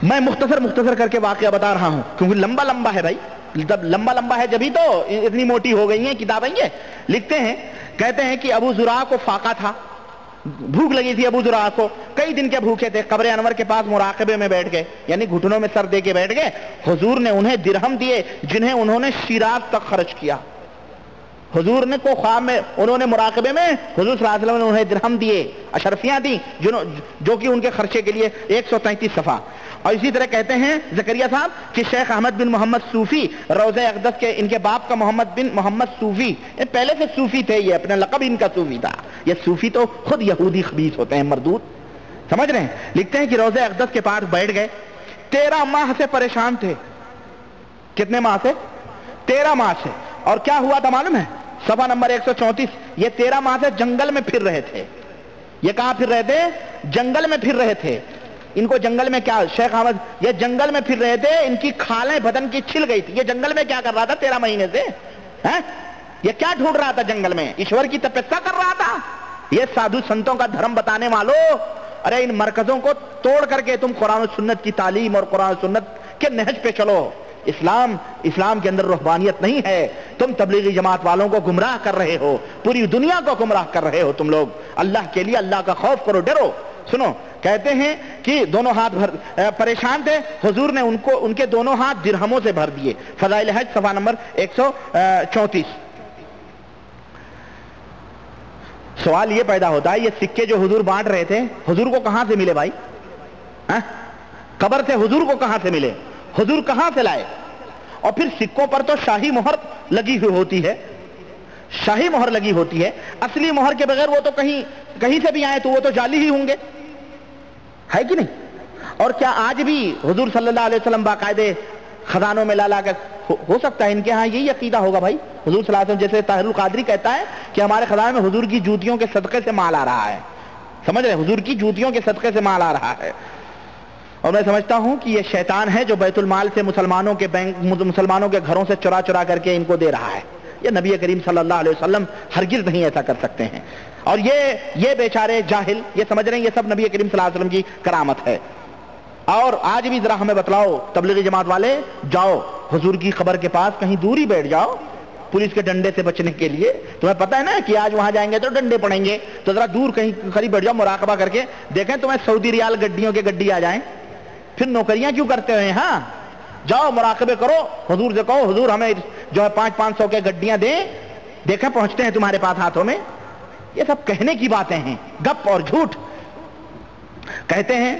[SPEAKER 1] میں مختصر کر کے واقعہ بتا رہا ہوں کیونکہ لمبا ہے بھائی, جب لمبا ہے جبھی تو اتنی موٹی ہو گئی ہیں کتابیں. یہ لکھتے ہیں, کہتے ہیں کہ ابو زرع کو فاقہ تھا, بھوک لگی تھی ابو زرع کو, کئی دن کے بھوکے تھے, قبر انور کے پاس مراقبے میں بیٹھ گئے, یعنی گھٹنوں میں سر دے کے بیٹھ گئے. حضور نے انہیں درہم دیے جنہیں انہوں نے شیراز تک خرچ کیا. حضور نے کو خواب میں انہوں نے مراقبے میں حضور صلی اللہ علیہ وسلم نے انہیں درہم دیے, اشرفیاں دیں جو کہ ان کے خرچے کے لیے. 133 صفحہ. اور اسی طرح کہتے ہیں زکریا صاحب کہ شیخ احمد بن محمد صوفی روضہ اقدس کے, ان کے باپ کا محمد بن محمد صوفی, پہلے سے صوفی تھے, یہ اپنا لقب ان کا صوفی تھا. یہ صوفی تو خود یہودی خبیث ہوتے ہیں مردود, سمجھ رہے ہیں. لکھتے ہیں کہ روضہ اقدس کے پاس بیٹھ گئے, 13 ماہ سے پریشان تھے. کتنے ماہ سے؟ 13 ماہ سے. اور کیا ہوا تھا معلوم ہے؟ صفحہ نمبر 134, یہ 13 ماہ سے جنگل میں پھر رہے تھے. یہ کہاں پھر رہے تھے؟ جنگل میں پھر رہے تھے. ان کو جنگل میں کیا, شیخ احمد یہ جنگل میں پھر رہے تھے, ان کی کھالیں بدن کی چھل گئی تھی. یہ جنگل میں کیا کر رہا تھا 13 مہینے سے؟ یہ کیا ڈھونڈ رہا تھا جنگل میں؟ ایشور کی تپسیا کر رہا تھا. یہ سادھو سنتوں کا دھرم بتانے والوں, ارے ان مرکزوں کو توڑ کر کے تم قرآن و سنت کی تعلیم اور قرآن و سنت کے نہج پہ چلو. اسلام کے اندر روحانیت نہیں ہے. تم تبلیغی جماعت والوں کو گمراہ کر رہے ہو, پوری دنیا کو گمراہ کر رہے ہو تم لوگ. اللہ کے لیے اللہ کا خوف کرو, ڈرو. سنو, کہتے ہیں کہ دونوں ہاتھ پریشان تھے, حضور نے ان کے دونوں ہاتھ درہموں سے بھر دیے. فضائل حج صفحہ نمبر 134. سوال یہ پیدا ہوتا ہے, یہ سکے جو حضور بانٹ رہے تھے حضور کو کہاں سے ملے بھائی؟ قبر سے حضور کو کہاں سے ملے؟ حضور کہاں سے لائے؟ اور پھر سکوں پر تو شاہی مہر لگی ہوئی ہوتی ہے, شاہی مہر لگی ہوتی ہے. اصلی مہر کے بغیر وہ تو کہیں سے بھی آئے تو وہ تو جعلی ہی ہوں گے, ہے کہ نہیں؟ اور کیا آج بھی حضور صلی اللہ علیہ وسلم باقاعدے خزانوں میں لا کر, ہو سکتا ہے ان کے ہاں یہی عقیدہ ہوگا بھائی. حضور صلی اللہ علیہ وسلم جیسے طاہر القادری کہتا ہے کہ ہمارے خزانے میں حضور کی جوتیوں کے صدقے سے مال آ رہا ہے. سمجھ رہے, حضور کی جوتیوں کے صدقے سے مال آ رہا ہے. اور میں سمجھتا ہوں کہ یہ شیطان ہے جو بیت المال سے مسلمانوں کے گھروں سے چرا چرا کر کے ان کو دے رہا ہے. یہ نبی کریم صلی اللہ علیہ وسلم ہرگز نہیں ایسا کر سکتے ہیں. اور یہ بیچارے جاہل یہ سمجھ رہے ہیں یہ سب نبی کریم صلی اللہ علیہ وسلم کی کرامت ہے. اور آج بھی ذرا ہمیں بتلاؤ تبلیغی جماعت والے، جاؤ حضور کی قبر کے پاس کہیں دور ہی بیٹھ جاؤ پولیس کے ڈنڈے سے بچنے کے لیے. تمہیں پتہ ہے نا کہ آج وہاں جائیں گے تو ڈنڈے پڑیں گے، تو ذرا دور کہیں قریب بیٹھ جاؤ مراقبہ کر کے دیکھیں تمہیں سعودی ریال گڈیوں کے گڈی آ جائیں. پھر نوکریاں کیوں کرتے ہوئے؟ ہاں جاؤ مراقبے کرو، حضور سے کہو حضور ہمیں جو ہے 500 کے گڈیاں دیں، دیکھیں پہنچتے ہیں تمہارے پاس ہاتھوں میں. یہ سب کہنے کی باتیں ہیں، گپ اور جھوٹ. کہتے ہیں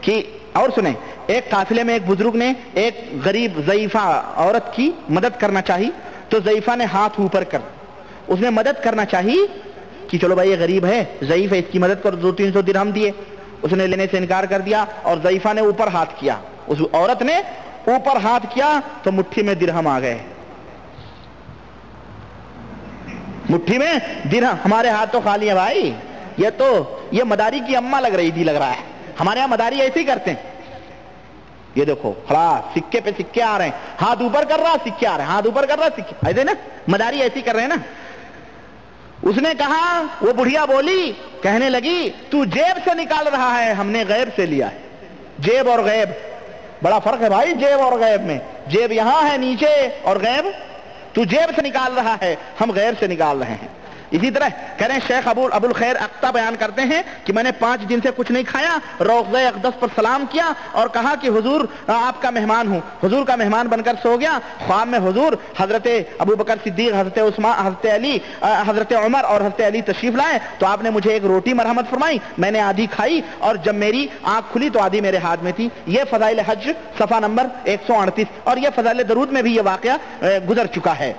[SPEAKER 1] کہ اور سنیں، ایک قافلے میں ایک بزرگ نے ایک غریب ضعیفہ عورت کی مدد کرنا چاہی تو ضعیفہ نے ہاتھ اوپر کر، اس نے مدد کرنا چاہی کہ چلو بھائی یہ غریب ہے ضعیف ہے اس کی مدد کرو، 200-300 درہم دیے. اس نے لینے سے انکار کر دیا اور ضعیفہ نے اوپر ہاتھ کیا، اس عورت نے اوپر ہاتھ کیا تو مٹھی میں درہم آ گئے. مٹھی میں درہم. ہمارے ہاتھ تو خالی ہے بھائی. یہ مداری کی اماں لگ رہی تھی، لگ رہا ہے. ہمارے یہاں مداری ایسے ہی کرتے ہیں. یہ دیکھو خلاص سکے پہ سکے آ رہے ہیں، ہاتھ اوپر کر رہا سکے آ رہے ہیں، ہاتھ اوپر کر رہا سکے، ایسے نا مداری ایسی کر رہے ہیں نا. اس نے کہا، وہ بڑھیا بولی، کہنے لگی تو جیب سے نکال رہا ہے، ہم نے غیب سے لیا ہے. جیب اور غیب بڑا فرق ہے بھائی. جیب اور غیب میں، جیب یہاں ہے نیچے اور غیب تو جیب سے نکال رہا ہے، ہم غیب سے نکال رہے ہیں. اسی طرح کہہ رہے ہیں شیخ ابو الخیر اقطع بیان کرتے ہیں کہ میں نے 5 دن سے کچھ نہیں کھایا، روضہ اقدس پر سلام کیا اور کہا کہ حضور آپ کا مہمان ہوں. حضور کا مہمان بن کر سو گیا. خواب میں حضور حضرت ابو بکر صدیق، حضرت عثمان، حضرت علی، حضرت عمر اور حضرت علی تشریف لائے تو آپ نے مجھے ایک روٹی مرحمت فرمائی، میں نے آدھی کھائی اور جب میری آنکھ کھلی تو آدھی میرے ہاتھ میں تھی. یہ فضائل حج صفحہ نمبر 138 اور یہ فضائل درود میں بھی یہ واقعہ گزر چکا ہے.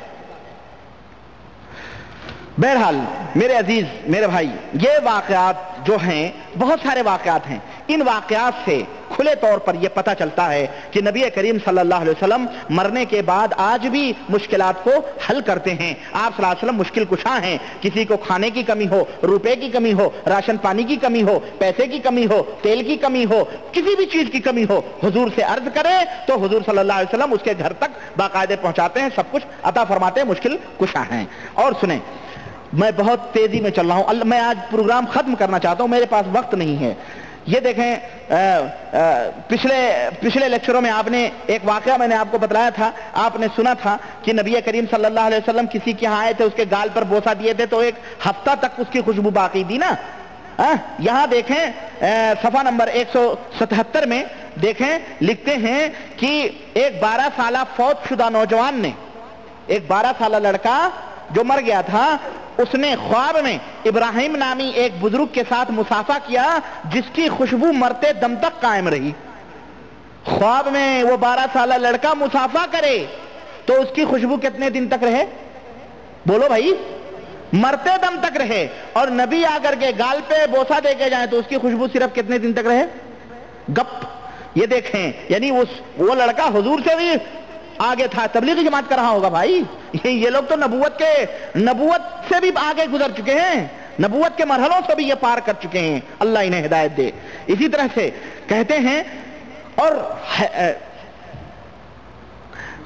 [SPEAKER 1] بہرحال میرے عزیز میرے بھائی، یہ واقعات جو ہیں بہت سارے واقعات ہیں. ان واقعات سے کھلے طور پر یہ پتہ چلتا ہے کہ نبی کریم صلی اللہ علیہ وسلم مرنے کے بعد آج بھی مشکلات کو حل کرتے ہیں. آپ صلی اللہ علیہ وسلم مشکل کشا ہیں. کسی کو کھانے کی کمی ہو، روپے کی کمی ہو، راشن پانی کی کمی ہو، پیسے کی کمی ہو، تیل کی کمی ہو، کسی بھی چیز کی کمی ہو، حضور سے عرض کرے تو حضور صلی اللہ علیہ وسلم اس کے گھر تک باقاعدے پہنچاتے ہیں، سب کچھ عطا فرماتے ہیں، مشکل کشا ہیں. اور سنیں، میں بہت تیزی میں چل رہا ہوں، میں آج پروگرام ختم کرنا چاہتا ہوں، میرے پاس وقت نہیں ہے. یہ دیکھیں پچھلے لیکچروں میں آپ نے ایک واقعہ میں نے آپ کو بتلایا تھا. آپ نے سنا تھا کہ نبی کریم صلی اللہ علیہ وسلم کسی کے یہاں آئے تھے، اس کے گال پر بوسہ دیے تھے تو 1 ہفتہ تک اس کی خوشبو باقی تھی نا. یہاں دیکھیں صفحہ نمبر 177 میں دیکھیں لکھتے ہیں کہ ایک 12 سالہ فوت شدہ نوجوان نے، ایک 12 سالہ لڑکا جو مر گیا تھا، اس نے خواب میں ابراہیم نامی ایک بزرگ کے ساتھ مصافحہ کیا جس کی خوشبو مرتے دم تک قائم رہی. خواب میں وہ 12 سالہ لڑکا مصافحہ کرے تو اس کی خوشبو کتنے دن تک رہے؟ بولو بھائی، مرتے دم تک رہے. اور نبی آ کر کے گال پہ بوسہ دے کے جائیں تو اس کی خوشبو صرف کتنے دن تک رہے؟ گپ. یہ دیکھیں یعنی وہ لڑکا حضور سے بھی آگے تھا، تبلیغی جماعت کر رہا ہوگا بھائی. یہ لوگ تو نبوت سے بھی آگے گزر چکے ہیں، نبوت کے مرحلوں سے بھی یہ پار کر چکے ہیں. اللہ انہیں ہدایت دے. اسی طرح سے کہتے ہیں، اور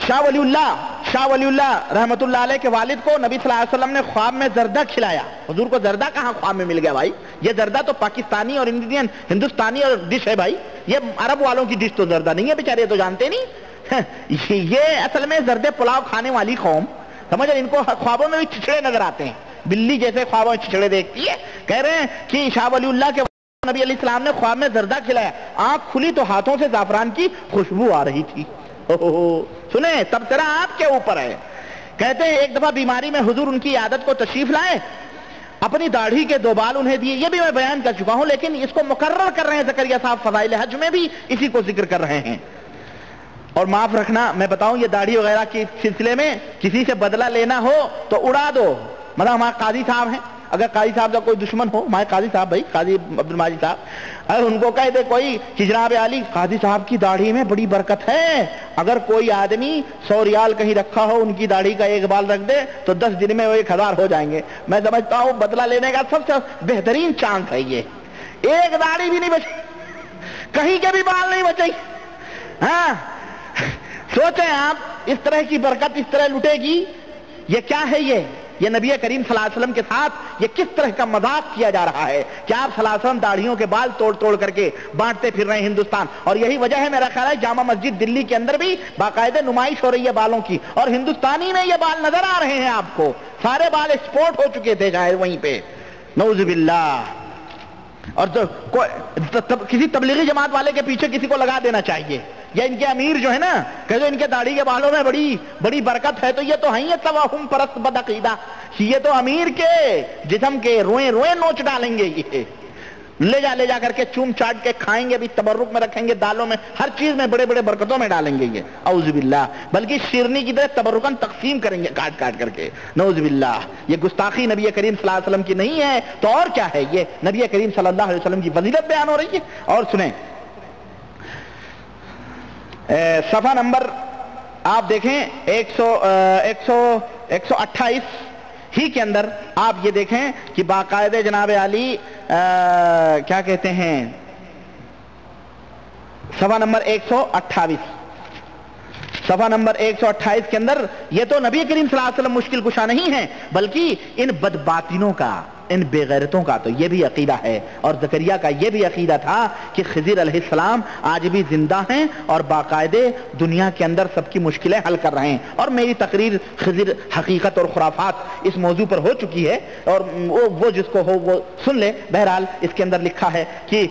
[SPEAKER 1] شاہ ولی اللہ رحمت اللہ علیہ کے والد کو نبی صلی اللہ علیہ وسلم نے خواب میں زردہ کھلایا. حضور کو زردہ کہاں خواب میں مل گیا بھائی؟ یہ زردہ تو پاکستانی اور ہندوستانی اور ڈش ہے بھائی. یہ عرب والوں کی ڈش تو زردہ نہیں ہے، بیچارے تو جانتے نہیں. یہ اصل میں زردے پلاؤ کھانے والی قوم، سمجھ ان کو خوابوں میں بھی چچڑے نظر آتے ہیں، بلی جیسے خوابوں میں چچڑے دیکھتی ہے. کہہ رہے ہیں کہ شاہ ولی اللہ کے نبی علیہ السلام نے خواب میں زردہ کھلایا، آنکھ کھلی تو ہاتھوں سے زعفران کی خوشبو آ رہی تھی. سنیں، تبصرہ آپ کے اوپر ہے. کہتے ہیں ایک دفعہ بیماری میں حضور ان کی عادت کو تشریف لائے، اپنی داڑھی کے 2 بال انہیں دیے. یہ بھی میں بیان کر چکا ہوں لیکن اس کو مقرر کر رہے ہیں زکریا صاحب فضائل حج میں بھی اسی کو ذکر کر رہے ہیں. اور معاف رکھنا میں بتاؤں، یہ داڑھی وغیرہ کے سلسلے میں کسی سے بدلہ لینا ہو تو اڑا دو. مطلب ہمارے قاضی صاحب ہیں، اگر قاضی صاحب کا کوئی دشمن ہو، ہمارے قاضی صاحب بھائی قاضی عبد الماجد صاحب، اگر ان کو کہہ دے کوئی کہ جناب علی قاضی صاحب کی داڑھی میں بڑی برکت ہے، اگر کوئی آدمی 100 ریال کہیں رکھا ہو ان کی داڑھی کا 1 بال رکھ دے تو 10 دن میں وہ 1000 ہو جائیں گے. میں سمجھتا ہوں بدلہ لینے کا سب سے بہترین چانس ہے یہ. 1 داڑھی بھی نہیں بچی. کہیں کے بھی بال نہیں بچے. ہاں سوچیں آپ, اس طرح کی برکت اس طرح لٹے گی. یہ کیا ہے؟ یہ نبی کریم صلی اللہ علیہ وسلم کے ساتھ یہ کس طرح کا مذاق کیا جا رہا ہے کہ آپ صلی اللہ علیہ وسلم داڑھیوں کے بال توڑ توڑ کر کے بانٹتے پھر رہے ہیں ہندوستان. اور یہی وجہ ہے میرا خیال ہے جامع مسجد دلی کے اندر بھی باقاعدہ نمائش ہو رہی ہے بالوں کی, اور ہندوستانی میں یہ بال نظر آ رہے ہیں آپ کو. سارے بال ایکسپورٹ ہو چکے تھے شاید وہیں پہ, نعوذ باللہ. اور کسی تبلیغی جماعت والے کے پیچھے کسی کو لگا دینا چاہیے, یا ان کے امیر جو ہے نا کہ جو ان کے داڑھی کے بالوں میں بڑی بڑی برکت ہے, تو یہ تو ہیں توہم پرست بدعقیدہ, یہ تو امیر کے جسم کے روئیں روئیں نوچ ڈالیں گے. یہ لے جا کر کے چوم چاٹ کے کھائیں گے, بھی تبرک میں رکھیں گے, دالوں میں, ہر چیز میں بڑے بڑے برکتوں میں ڈالیں گے. یہ اعوذ باللہ, بلکہ شیرنی کی طرح تبرکن تقسیم کریں گے کاٹ کاٹ کر کے. نعوذ باللہ, یہ گستاخی نبی کریم صلی اللہ علیہ وسلم کی نہیں ہے تو اور کیا ہے؟ یہ نبی کریم صلی اللہ علیہ وسلم کی فضیلت بیان ہو رہی ہے. اور سنیں صفحہ نمبر آپ دیکھیں 128 ہی کے اندر آپ یہ دیکھیں کہ باقاعدہ جناب علی کیا کہتے ہیں, صفحہ نمبر 128, صفحہ نمبر 128 کے اندر یہ تو نبی کریم صلی اللہ علیہ وسلم مشکل کشا نہیں ہے, بلکہ ان بدباطنوں کا, ان بے غیرتوں کا تو یہ بھی عقیدہ ہے, اور زکریا کا یہ بھی عقیدہ تھا کہ خضر علیہ السلام آج بھی زندہ ہیں اور باقاعدہ دنیا کے اندر سب کی مشکلیں حل کر رہے ہیں. اور میری تقریر خضر حقیقت اور خرافات اس موضوع پر ہو چکی ہے, اور وہ جس کو ہو وہ سن لے. بہرحال اس کے اندر لکھا ہے کہ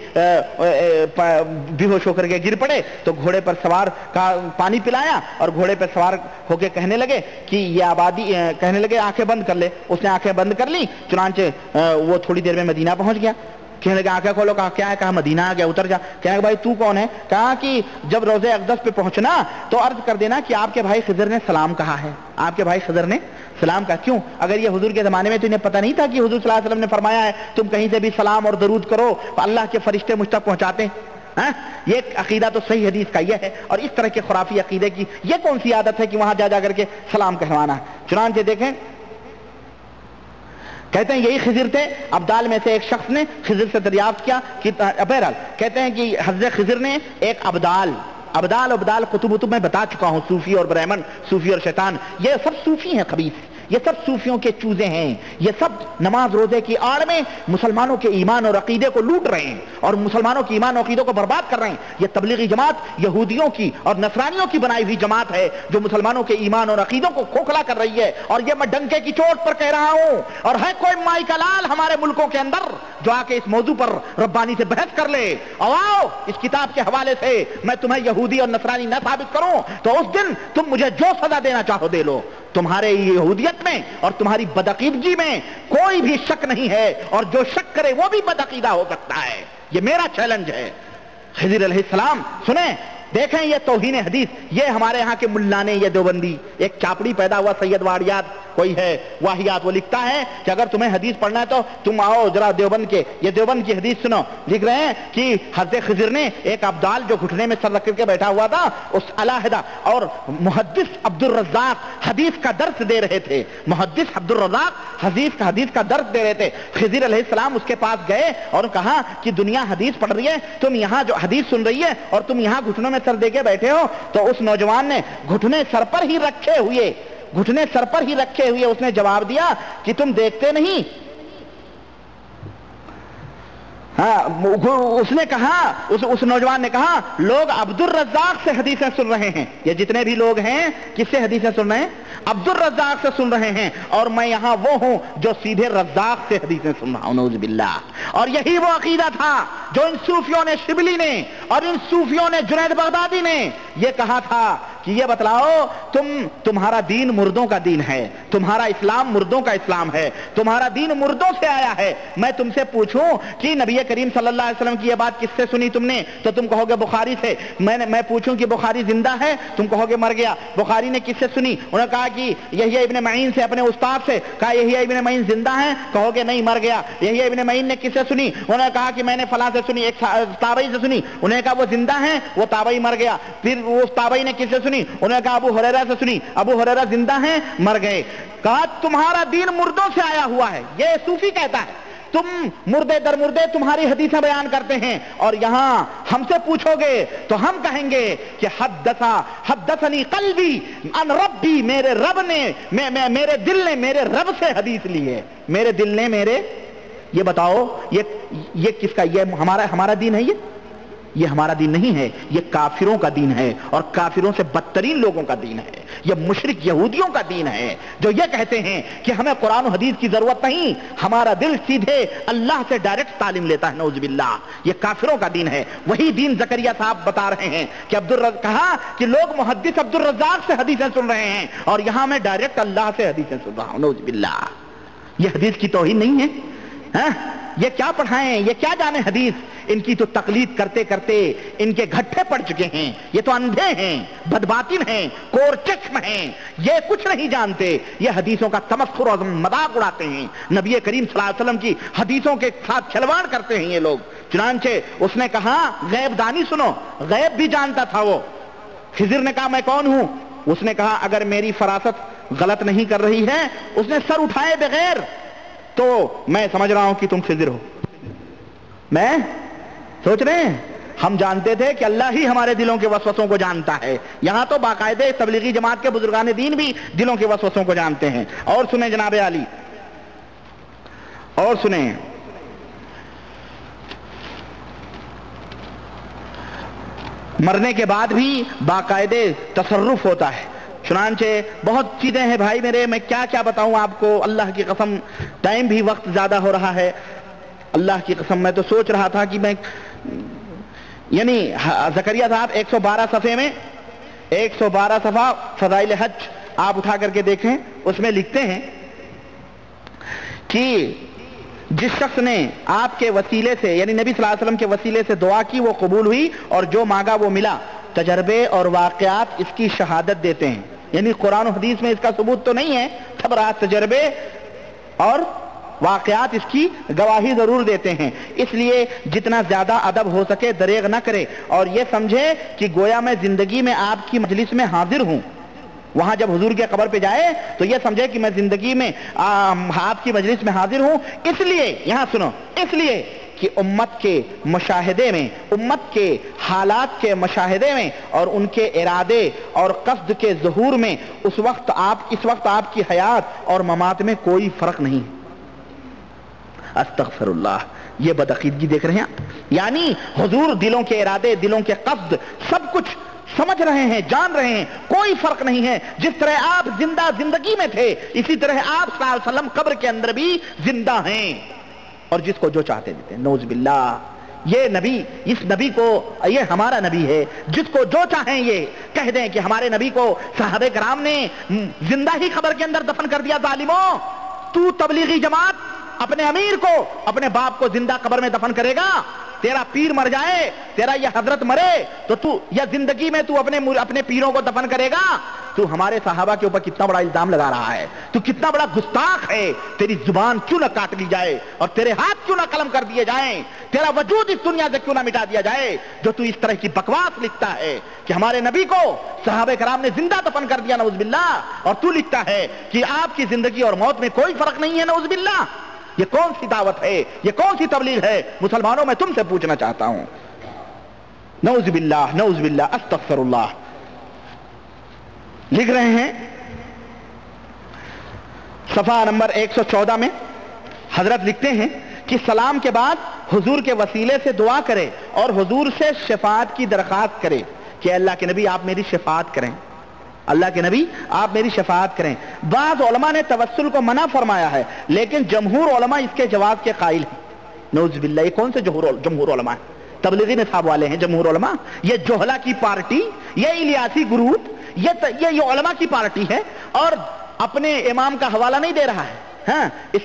[SPEAKER 1] بے ہوش ہو کر کے گر پڑے تو گھوڑے پر سوار کا پانی پلایا, اور گھوڑے پر سوار ہو کے کہنے لگے کہ یہ آبادی, کہنے لگے آنکھیں بند کر لے. اس نے آنکھیں بند کر لی, چنانچہ وہ تھوڑی دیر میں مدینہ پہنچ گیا. کہنے لگا آنکھیں کھولو, کہا کیا ہے؟ کہا مدینہ آ گیا, اتر جا. کہنے لگا بھائی تو کون ہے؟ کہا کہ جب روضہ اقدس پہ پہنچنا تو عرض کر دینا کہ آپ کے بھائی خضر نے سلام کہا ہے. آپ کے بھائی خضر نے سلام کہا. کیوں؟ اگر یہ حضور کے زمانے میں تو انہیں پتہ نہیں تھا کہ حضور صلی اللہ علیہ وسلم نے فرمایا ہے تم کہیں سے بھی سلام اور درود کرو اللہ کے فرشتے مجھ تک پہنچاتے ہیں. یہ عقیدہ تو صحیح حدیث کا یہ ہے, اور اس طرح کے خرافی عقیدے کی یہ کون سی عادت ہے کہ وہاں جا کر کے سلام کہوانا ہے. چنانچہ دیکھیں کہتے ہیں یہی خضر تھے. ابدال میں سے ایک شخص نے خضر سے دریافت کیا کہ بہرحال کہتے ہیں کہ حضرت خضر نے ایک ابدال قطب میں بتا چکا ہوں, صوفی اور برہمن, صوفی اور شیطان, یہ سب صوفی ہیں خبیث, یہ سب صوفیوں کے چوزے ہیں. یہ سب نماز روزے کی آڑ میں مسلمانوں کے ایمان اور عقیدے کو لوٹ رہے ہیں اور مسلمانوں کے ایمان اور عقیدے کو برباد کر رہے ہیں. یہ تبلیغی جماعت یہودیوں کی اور نصرانیوں کی بنائی ہوئی جماعت ہے جو مسلمانوں کے ایمان اور عقیدوں کو کھوکھلا کر رہی ہے. اور یہ میں ڈنکے کی چوٹ پر کہہ رہا ہوں, اور ہے کوئی مائی کا لال ہمارے ملکوں کے اندر جو آ کے اس موضوع پر ربانی سے بحث کر لے, اور آؤ اس کتاب کے حوالے سے میں تمہیں یہودی اور نصرانی نہ ثابت کروں تو اس دن تم مجھے جو سزا دینا چاہو دے لو. تمہارے یہودیت میں اور تمہاری بدعقیدگی میں کوئی بھی شک نہیں ہے, اور جو شک کرے وہ بھی بدعقیدہ ہو سکتا ہے. یہ میرا چیلنج ہے. خضر علیہ السلام سنیں, دیکھیں یہ توہین حدیث. یہ ہمارے ہاں کے ملانے, یہ دیوبندی, ایک چاپڑی پیدا ہوا سید واڑیات کوئی ہے واہیات, وہ لکھتا ہے کہ اگر تمہیں حدیث پڑھنا ہے تو تم آؤ ذرا دیوبند کے, یہ دیوبند کی حدیث سنو. لکھ رہے ہیں کہ حضرت خضر نے ایک ابدال جو گھٹنے میں سر رکھ کر کے بیٹھا ہوا تھا اس علیحدہ, اور محدث عبد الرزاق حدیث کا درس دے رہے تھے. محدث عبد الرزاق حدیث کا درس دے رہے تھے. خضر علیہ السلام اس کے پاس گئے اور کہا کہ دنیا حدیث پڑھ رہی ہے, تم یہاں جو حدیث سن رہی ہے اور تم یہاں گھٹنوں میں سر دے کے بیٹھے ہو. تو اس نوجوان نے گھٹنے سر پر ہی رکھے ہوئے اس نے جواب دیا کہ تم دیکھتے نہیں. اس نے کہا, اس نوجوان نے کہا لوگ عبد الرزاق سے حدیثیں سن رہے ہیں. یہ جتنے بھی لوگ ہیں کس سے حدیثیں سن رہے ہیں؟ عبد الرزاق سے سن رہے ہیں, اور میں یہاں وہ ہوں جو سیدھے رزاق سے حدیثیں سن رہا ہوں. نعوذ باللہ. اور یہی وہ عقیدہ تھا جو ان صوفیوں نے, شبلی نے اور ان صوفیوں نے, جنید بغدادی نے یہ کہا تھا کہ یہ بتلاؤ تمہارا دین مردوں کا دین ہے, تمہارا اسلام مردوں کا اسلام ہے, تمہارا دین مردوں سے آیا ہے. میں تم سے پوچھوں کہ نبی کریم صلی اللہ علیہ وسلم کی یہ بات کس سے سنی تم نے, تو تم کہو گے بخاری سے. میں پوچھوں کہ بخاری زندہ ہے, تم کہو گے مر گیا. بخاری نے کس سے سنی؟ انہوں نے کہا کہ یحییٰ ابن معین سے, اپنے استاد سے. کہا یحییٰ ابن معین زندہ ہے, کہو گے نہیں مر گیا. یحییٰ ابن معین نے کس سے سنی؟ انہوں نے کہا کہ میں نے فلاں سے سنی, ایک تابعی سے سنی. انہوں نے کہا وہ زندہ ہیں, وہ تابعی مر گیا. پھر وہ تابعی نے کس سے سنی؟ انہوں نے کہا ابو ہریرہ سے سنی, ابو ہریرہ زندہ ہیں, مر گئے. کہا تمہارا دین مردوں سے آیا ہوا ہے. یہ صوفی کہتا ہے تم مردے در مردے تمہاری حدیثیں بیان کرتے ہیں، اور یہاں ہم سے پوچھو گے تو ہم کہیں گے کہ حدثنی قلبی ان ربی، میرے رب نے میرے دل نے میرے رب سے حدیث لی ہے، میرے دل نے میرے. یہ بتاؤ یہ کس کا؟ یہ ہمارا دین ہے؟ یہ ہمارا دین نہیں ہے، یہ کافروں کا دین ہے، اور کافروں سے بدترین لوگوں کا دین ہے. یہ مشرک یہودیوں کا دین ہے جو یہ کہتے ہیں کہ ہمیں قرآن و حدیث کی ضرورت نہیں، ہمارا دل سیدھے اللہ سے ڈائریکٹ تعلیم لیتا ہے. نعوذ باللہ، یہ کافروں کا دین ہے. وہی دین زکریا صاحب بتا رہے ہیں کہ کہا کہ لوگ محدث عبد الرزاق سے حدیثیں سن رہے ہیں، اور یہاں میں ڈائریکٹ اللہ سے حدیثیں سن رہا ہوں. نعوذ باللہ، یہ حدیث کی توہین نہیں ہے؟ یہ کیا پڑھائیں، یہ کیا جانے حدیث؟ ان کی تو تقلید کرتے کرتے ان کے گھٹے پڑ چکے ہیں. یہ تو اندھے ہیں، بدباطن ہیں، کور چشم ہیں، یہ کچھ نہیں جانتے. یہ حدیثوں کا تمسخر اور مذاق اڑاتے ہیں. نبی کریم صلی اللہ علیہ وسلم کی حدیثوں کے ساتھ کھلواڑ کرتے ہیں یہ لوگ. چنانچہ اس نے کہا غیب دانی سنو، غیب بھی جانتا تھا وہ. خضر نے کہا میں کون ہوں؟ اس نے کہا اگر میری فراست غلط نہیں کر رہی ہے، اس نے سر اٹھائے بغیر، تو میں سمجھ رہا ہوں کہ تم خضر ہو. میں سوچ رہے ہیں ہم جانتے تھے کہ اللہ ہی ہمارے دلوں کے وسوسوں کو جانتا ہے. یہاں تو باقاعدہ تبلیغی جماعت کے بزرگان دین بھی دلوں کے وسوسوں کو جانتے ہیں. اور سنیں جناب علی، اور سنیں، مرنے کے بعد بھی باقاعدہ تصرف ہوتا ہے. چنانچہ بہت چیزیں ہیں بھائی میرے، میں کیا کیا بتاؤں آپ کو. اللہ کی قسم ٹائم بھی وقت زیادہ ہو رہا ہے. اللہ کی قسم میں تو سوچ رہا تھا کہ میں یعنی زکریا صاحب 112 صفحے میں 112 صفحہ فضائل حج آپ اٹھا کر کے دیکھیں، اس میں لکھتے ہیں کہ جس شخص نے آپ کے وسیلے سے یعنی نبی صلی اللہ علیہ وسلم کے وسیلے سے دعا کی وہ قبول ہوئی، اور جو مانگا وہ ملا. تجربے اور واقعات اس کی شہادت دیتے ہیں. یعنی قرآن و حدیث میں اس کا ثبوت تو نہیں ہے، خبرات، تجربے اور واقعات اس کی گواہی ضرور دیتے ہیں. اس لیے جتنا زیادہ ادب ہو سکے دریغ نہ کرے، اور یہ سمجھے کہ گویا میں زندگی میں آپ کی مجلس میں حاضر ہوں. وہاں جب حضور کے قبر پہ جائے تو یہ سمجھے کہ میں زندگی میں آپ کی مجلس میں حاضر ہوں. اس لیے یہاں سنو، اس لیے کہ امت کے مشاہدے میں، امت کے حالات کے مشاہدے میں اور ان کے ارادے اور قصد کے ظہور میں اس وقت آپ کی حیات اور ممات میں کوئی فرق نہیں. استغفر اللہ، یہ بدعقیدگی دیکھ رہے ہیں آپ. یعنی حضور دلوں کے ارادے، دلوں کے قصد سب کچھ سمجھ رہے ہیں، جان رہے ہیں، کوئی فرق نہیں ہے. جس طرح آپ زندگی میں تھے اسی طرح آپ صلی اللہ علیہ وسلم قبر کے اندر بھی زندہ ہیں، اور جس کو جو چاہتے دیتے ہیں. نعوذ باللہ، یہ نبی، اس نبی کو، یہ ہمارا نبی ہے. جس کو جو چاہیں یہ کہہ دیں کہ ہمارے نبی کو صحابہ کرام نے زندہ ہی قبر کے اندر دفن کر دیا. ظالموں، تو تبلیغی جماعت اپنے امیر کو، اپنے باپ کو زندہ قبر میں دفن کرے گا؟ تیرا پیر مر جائے، تیرا یہ حضرت مرے تو یا زندگی میں تو اپنے پیروں کو دفن کرے گا؟ تو ہمارے صحابہ کے اوپر کتنا بڑا الزام لگا رہا ہے. تو کتنا بڑا گستاخ ہے. تیری زبان کیوں نہ کاٹ لی جائے، اور تیرے ہاتھ کیوں نہ قلم کر دیے جائیں، تیرا وجود اس دنیا سے کیوں نہ مٹا دیا جائے، جو تو اس طرح کی بکواس لکھتا ہے کہ ہمارے نبی کو صحابہ کرام نے زندہ دفن کر دیا. نعوذ باللہ. اور تو لکھتا ہے کہ آپ کی زندگی اور موت میں کوئی فرق نہیں ہے. نعوذ باللہ. یہ کون سی دعوت ہے؟ یہ کون سی تبلیغ ہے؟ مسلمانوں میں تم سے پوچھنا چاہتا ہوں. نعوذ باللہ، نعوذ باللہ، استغفر اللہ. لکھ رہے ہیں صفحہ نمبر 114 میں حضرت لکھتے ہیں کہ سلام کے بعد حضور کے وسیلے سے دعا کرے اور حضور سے شفاعت کی درخواست کرے کہ اللہ کے نبی آپ میری شفاعت کریں، اللہ کے نبی آپ میری شفاعت کریں. بعض علماء نے توسل کو منع فرمایا ہے، لیکن جمہور علماء اس کے جواز کے قائل ہیں. نعوذ باللہ. یہ کون سے جمہور علماء ہیں؟ تبلیغی نصاب والے ہیں جمہور علماء. یہ جوہلا کی پارٹی، یہ الیاسی گروپ، یہ علماء کی پارٹی ہے، اور اپنے امام کا حوالہ نہیں دے رہا ہے. ہاں، اس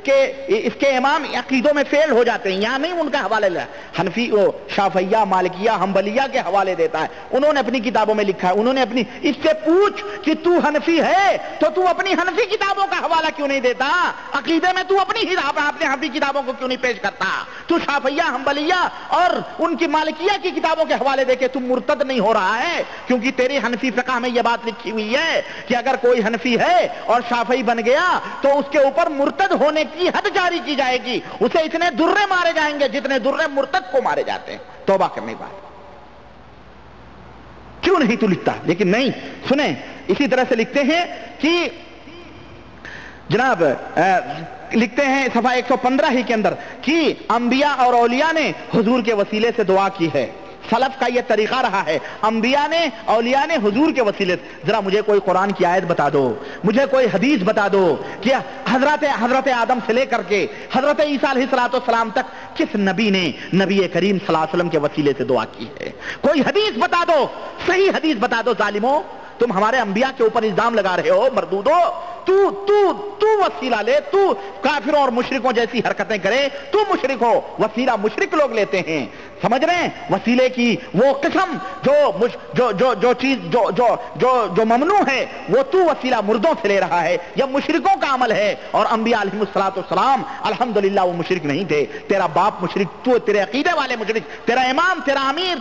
[SPEAKER 1] کے امام عقیدوں میں فیل ہو جاتے ہیں. یہاں نہیں ان کا حوالے لیا، حنفی شافعیہ مالکیہ حنبلیہ کے حوالے دیتا ہے. انہوں نے اپنی کتابوں میں لکھا ہے. انہوں نے اپنی، اس سے پوچھ کہ تو حنفی ہے تو تو اپنی حنفی کتابوں کا حوالہ کیوں نہیں دیتا؟ عقیدے میں تو اپنی حنفی کتابوں کو کیوں نہیں پیش کرتا؟ تو شافعیہ حنبلیہ اور ان کی مالکیہ کی کتابوں کے حوالے دے کے تم مرتد نہیں ہو رہا ہے، کیونکہ تیری حنفی فقہ میں یہ بات لکھی ہوئی ہے کہ اگر کوئی حنفی ہے اور شافعی بن گیا تو اس کے اوپر مرتد ہونے کی حد جاری کی جائے گی، اسے اتنے درے مارے جائیں گے جتنے درے مرتد کو مارے جاتے ہیں توبہ کرنے کے بعد۔ کیوں نہیں تو لکھتا؟ لیکن نہیں، سنیں اسی طرح سے لکھتے ہیں کہ جناب لکھتے ہیں صفحہ 115 ہی کے اندر کہ انبیاء اور اولیاء نے حضور کے وسیلے سے دعا کی ہے۔ سلف کا یہ طریقہ رہا ہے، انبیاء نے اولیاء نے حضور کے وسیلے سے۔ ذرا مجھے کوئی قرآن کی آیت بتا دو، مجھے کوئی حدیث بتا دو کہ حضرت آدم سے لے کر کے حضرت عیسیٰ علیہ السلام تک کس نبی نے نبی کریم صلی اللہ علیہ وسلم کے وسیلے سے دعا کی ہے؟ کوئی حدیث بتا دو، صحیح حدیث بتا دو۔ ظالموں، تم ہمارے انبیاء کے اوپر الزام لگا رہے ہو، مردودو، تو وسیلہ لے، تو کافروں اور مشرکوں جیسی حرکتیں کرے، تو مشرک ہو۔ وسیلہ مشرک لوگ لیتے ہیں، سمجھ رہے ہیں؟ وسیلے کی وہ قسم جو چیز جو ممنوع ہے وہ تو وسیلہ مردوں سے لے رہا ہے، یہ مشرکوں کا عمل ہے۔ اور انبیاء علیہ السلام الحمدللہ وہ مشرک نہیں تھے۔ تیرا باپ مشرک، تو تیرے عقیدے والے مشرک، تیرا امام، تیرا امیر،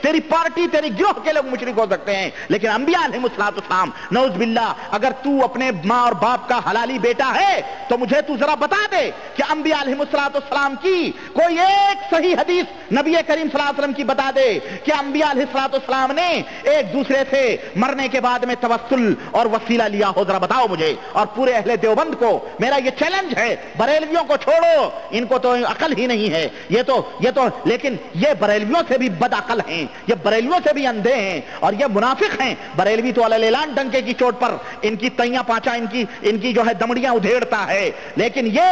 [SPEAKER 1] تیری پارٹی، تیری گروہ کے لوگ مشرک ہو سکتے ہیں، لیکن انبیاء علیہ السلام نعوذ باللہ، اگر تو اپنے ماں اور باپ کا حلالی بیٹا ہے تو مجھے تو ذرا بتا دے کہ انبیاء علیہ السلام کی کوئی ایک صحیح حدیث نبی کریم صلی اللہ علیہ وسلم کی بتا دے کہ انبیاء علیہ السلام نے ایک دوسرے سے مرنے کے بعد میں توسل اور وسیلہ لیا ہو، ذرا بتاؤ مجھے۔ اور پورے اہل دیوبند کو میرا یہ چیلنج ہے، بریلویوں کو چھوڑو، ان کو تو عقل ہی نہیں ہے، یہ تو لیکن یہ بریلویوں سے بھی بد عقل ہیں، یہ بریلویوں سے بھی اندھے ہیں اور یہ منافق ہیں۔ بریلوی تو علی اعلان ڈنکے کی چوٹ پر ان کی تیاں پانچا ان کی جو ہے دمڑیاں ادھیڑتا ہے، لیکن یہ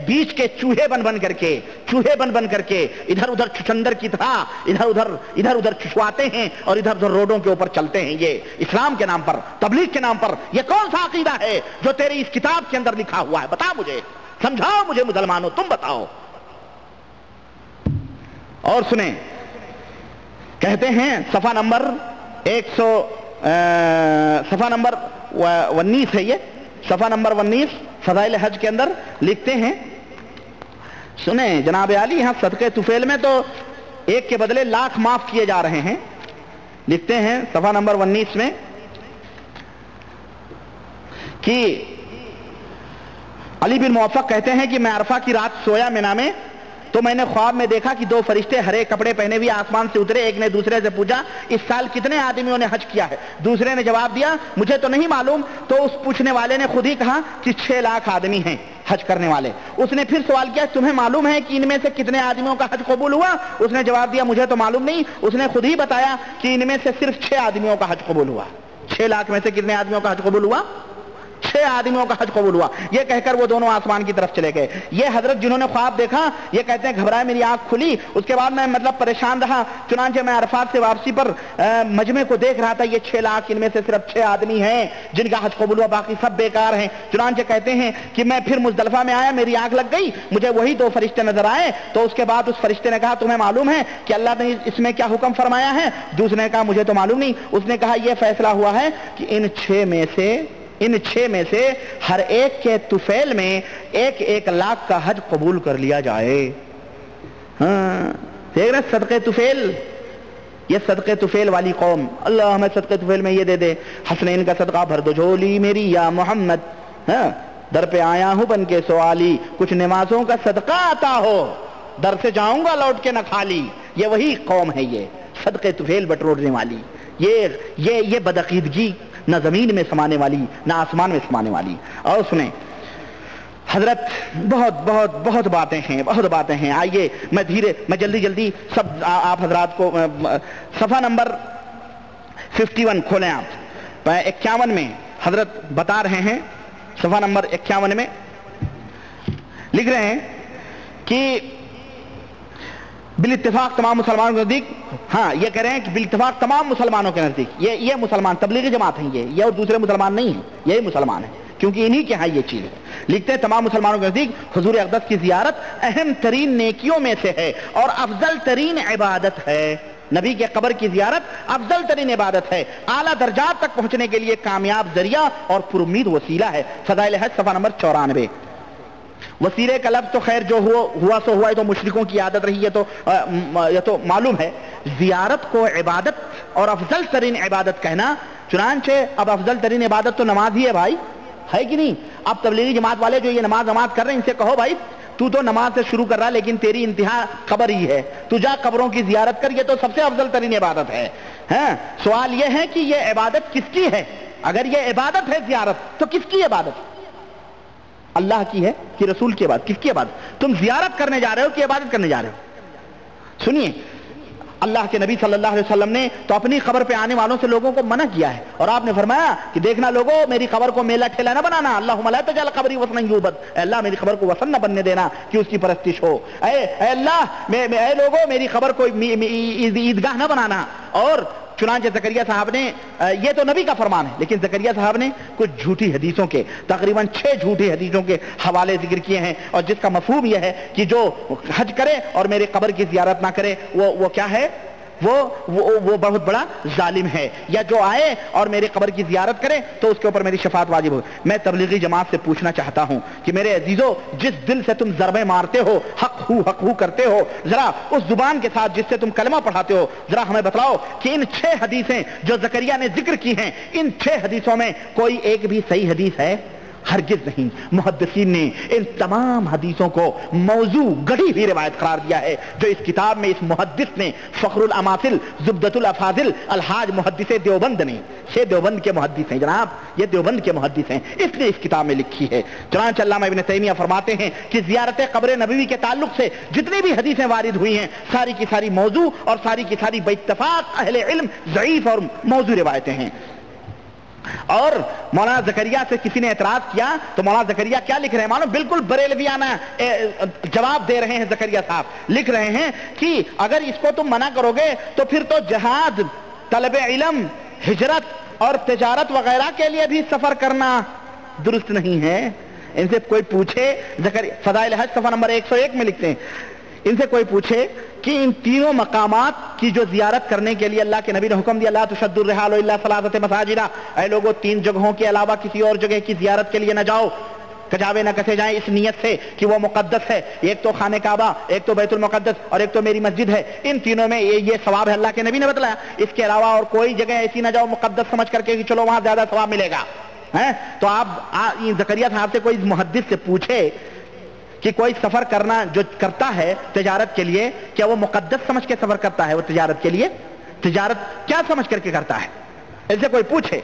[SPEAKER 1] بیچ کے چوہے بن کر کے ادھر ادھر چچندر کی طرح ادھر ادھر چچواتے ہیں اور ادھر ادھر روڈوں کے اوپر چلتے ہیں۔ یہ اسلام کے نام پر، تبلیغ کے نام پر یہ کون سا عقیدہ ہے جو تیری اس کتاب کے اندر لکھا ہوا ہے؟ بتا مجھے، سمجھاؤ مجھے مسلمانوں، تم بتاؤ۔ اور سنیں، کہتے ہیں صفحہ نمبر 19 ہے، یہ صفحہ نمبر 19 فضائل حج کے اندر لکھتے ہیں، سنیں جناب عالی، یہاں صدقے طفیل میں تو ایک کے بدلے لاکھ معاف کیے جا رہے ہیں۔ لکھتے ہیں صفحہ نمبر 19 میں کہ علی بن موفق کہتے ہیں کہ میں عرفہ کی رات سویا مینا میں تو میں نے خواب میں دیکھا کہ دو فرشتے ہرے کپڑے پہنے ہوئے آسمان سے اترے۔ ایک نے دوسرے سے پوچھا اس سال کتنے آدمیوں نے حج کیا ہے؟ دوسرے نے جواب دیا مجھے تو نہیں معلوم۔ تو اس پوچھنے والے نے خود ہی کہا کہ 6 لاکھ آدمی ہیں حج کرنے والے۔ اس نے پھر سوال کیا تمہیں معلوم ہے کہ ان میں سے کتنے آدمیوں کا حج قبول ہوا؟ اس نے جواب دیا مجھے تو معلوم نہیں۔ اس نے خود ہی بتایا کہ ان میں سے صرف 6 آدمیوں کا حج قبول ہوا۔ 6 لاکھ میں سے کتنے آدمیوں کا حج قبول ہوا؟ 6 آدمیوں کا حج قبول ہوا۔ یہ کہہ کر وہ دونوں آسمان کی طرف چلے گئے۔ یہ حضرت جنہوں نے خواب دیکھا یہ کہتے ہیں گھبرائے میری آنکھ کھلی، اس کے بعد میں پریشان رہا، چنانچہ میں عرفات سے واپسی پر مجمع کو دیکھ رہا تھا، یہ 6 لاکھ ان میں سے صرف 6 آدمی ہیں جن کا حج قبول ہوا، باقی سب بیکار ہیں۔ چنانچہ کہتے ہیں کہ میں پھر مزدلفہ میں آیا، میری آنکھ لگ گئی، مجھے وہی 2 فرشتے نظر آئے۔ تو اس کے بعد اس فرشتے نے کہا تمہیں معلوم ہے کہ اللہ نے اس میں کیا حکم فرمایا ہے؟ دوسرے نے کہا مجھے تو معلوم نہیں۔ اس نے کہا یہ فیصلہ ہوا ہے کہ ان 6 میں سے ہر ایک کے طفیل میں 1 لاکھ کا حج قبول کر لیا جائے۔ ہاں دیکھ رہے صدقے طفیل، یہ صدقے طفیل والی قوم، اللہ ہمیں صدقے طفیل میں یہ دے دے۔ حسنین کا صدقہ بھر دو جھولی میری یا محمد، ہاں در پہ آیا ہوں بن کے سوالی، کچھ نمازوں کا صدقہ آتا ہو، در سے جاؤں گا لوٹ کے نہ خالی۔ یہ وہی قوم ہے، یہ صدقے طفیل بٹورنے والی، یہ بدعقیدگی نہ زمین میں سمانے والی نہ آسمان میں سمانے والی۔ اور سنیں حضرت بہت باتیں ہیں، آئیے میں جلدی سب آپ حضرات کو صفحہ نمبر 51 کھولیں آپ، 51 میں حضرت بتا رہے ہیں، صفحہ نمبر 51 میں لکھ رہے ہیں کہ بالاتفاق تمام مسلمانوں کے نزدیک، ہاں یہ کہہ رہے ہیں کہ بالاتفاق تمام مسلمانوں کے نزدیک، یہ مسلمان تبلیغی جماعت ہیں، یہ اور دوسرے مسلمان نہیں ہیں، یہی مسلمان ہیں کیونکہ انہی کے ہاں یہ چیز ہے۔ لکھتے ہیں تمام مسلمانوں کے نزدیک حضور اقدس کی زیارت اہم ترین نیکیوں میں سے ہے اور افضل ترین عبادت ہے۔ نبی کے قبر کی زیارت افضل ترین عبادت ہے، اعلیٰ درجات تک پہنچنے کے لیے کامیاب ذریعہ اور پرامید وسیلہ ہے۔ فضائل حج صفحہ نمبر 94۔ وسیلے کا لفظ تو خیر جو ہوا سو ہوا، تو مشرکوں کی عادت رہی ہے، یہ تو معلوم ہے۔ زیارت کو عبادت اور افضل ترین عبادت کہنا، چنانچہ اب افضل ترین عبادت تو نماز ہی ہے بھائی، ہے کہ نہیں؟ اب تبلیغی جماعت والے جو یہ نماز کر رہے ہیں ان سے کہو بھائی تو نماز سے شروع کر رہا لیکن تیری انتہا قبر ہی ہے، تو جا قبروں کی زیارت کر، یہ تو سب سے افضل ترین عبادت ہے۔ سوال یہ ہے کہ یہ عبادت کس کی ہے؟ اگر یہ عبادت ہے زیارت تو کس کی عبادت؟ اللہ کی ہے کہ رسول کی عبادت؟ کس کی عبادت؟ تم زیارت کرنے جا رہے ہو کہ عبادت کرنے جا رہے ہو؟ سنیے، اللہ کے نبی صلی اللہ علیہ وسلم نے تو اپنی قبر پہ آنے والوں سے لوگوں کو منع کیا ہے، اور آپ نے فرمایا کہ دیکھنا لوگوں، میری قبر کو میلہ ٹھیلا نہ بنانا، اللہم لا تجعل قبری وثنا یعبد، اے اللہ میری قبر کو وثن نہ بننے دینا کہ اس کی پرستش ہو، اے اللہ اے لوگوں میری قبر کو عیدگاہ نہ بنانا۔ اور چنانچہ زکریا صاحب نے، یہ تو نبی کا فرمان ہے، لیکن زکریا صاحب نے کچھ جھوٹی حدیثوں کے، تقریباً 6 جھوٹی حدیثوں کے حوالے ذکر کیے ہیں، اور جس کا مفہوم یہ ہے کہ جو حج کرے اور میرے قبر کی زیارت نہ کرے وہ کیا ہے؟ وہ بہت بڑا ظالم ہے، یا جو آئے اور میرے قبر کی زیارت کرے تو اس کے اوپر میری شفاعت واجب ہو۔ میں تبلیغی جماعت سے پوچھنا چاہتا ہوں کہ میرے عزیزو، جس دل سے تم ضربیں مارتے ہو، حق ہو کرتے ہو، ذرا اس زبان کے ساتھ جس سے تم کلمہ پڑھاتے ہو، ذرا ہمیں بتلاؤ کہ ان 6 حدیثیں جو زکریا نے ذکر کی ہیں، ان 6 حدیثوں میں کوئی ایک بھی صحیح حدیث ہے؟ ہرگز نہیں۔ محدثین نے ان تمام حدیثوں کو موضوع گڑھی ہوئی روایت قرار دیا ہے، جو اس کتاب میں اس محدث نے، فخر الاماثل زبدۃ الافاضل الحاج محدث دیوبند نے، یہ دیوبند کے محدث ہیں جناب، یہ دیوبند کے محدث ہیں، اس نے اس کتاب میں لکھی ہے۔ چنانچہ علامہ ابن تیمیہ فرماتے ہیں کہ زیارت قبر نبوی کے تعلق سے جتنی بھی حدیثیں وارد ہوئی ہیں، ساری کی ساری موضوع اور ساری کی ساری باتفاق اہل علم ضعیف اور موضوع روایتیں ہیں۔ اور مولانا زکریا سے کسی نے اعتراض کیا تو مولانا زکریا کیا لکھ رہے ہیں معلوم؟ بالکل بریلویانہ جواب دے رہے ہیں زکریا صاحب، لکھ رہے ہیں کہ اگر اس کو تم منع کرو گے تو پھر تو جہاد، طلب علم، ہجرت اور تجارت وغیرہ کے لیے بھی سفر کرنا درست نہیں ہے۔ ان سے کوئی پوچھے، فضائل حج صفحہ نمبر 101 میں لکھتے ہیں، ان سے کوئی پوچھے کہ ان تینوں مقامات کی جو زیارت کرنے کے لیے اللہ کے نبی نے حکم دیا، لا تشد الرحال الا ثلاثۃ مساجد، اے لوگوں 3 جگہوں کے علاوہ کسی اور جگہ کی زیارت کے لیے نہ جاؤ، کجاوے نہ کسے جائیں اس نیت سے کہ وہ مقدس ہے، ایک تو خانہ کعبہ، ایک تو بیت المقدس اور ایک تو میری مسجد ہے، ان تینوں میں یہ ثواب ہے، اللہ کے نبی نے بتلایا۔ اس کے علاوہ اور کوئی جگہ ایسی نہ جاؤ مقدس سمجھ کر کے کہ چلو وہاں زیادہ ثواب ملے گا۔ تو آپ زکریا صاحب سے کوئی محدث سے پوچھے کہ کوئی سفر کرنا جو کرتا ہے تجارت کے لیے، کیا وہ مقدس سمجھ کے سفر کرتا ہے؟ وہ تجارت کے لیے تجارت کیا سمجھ کر کے کرتا ہے؟ ان سے کوئی پوچھے۔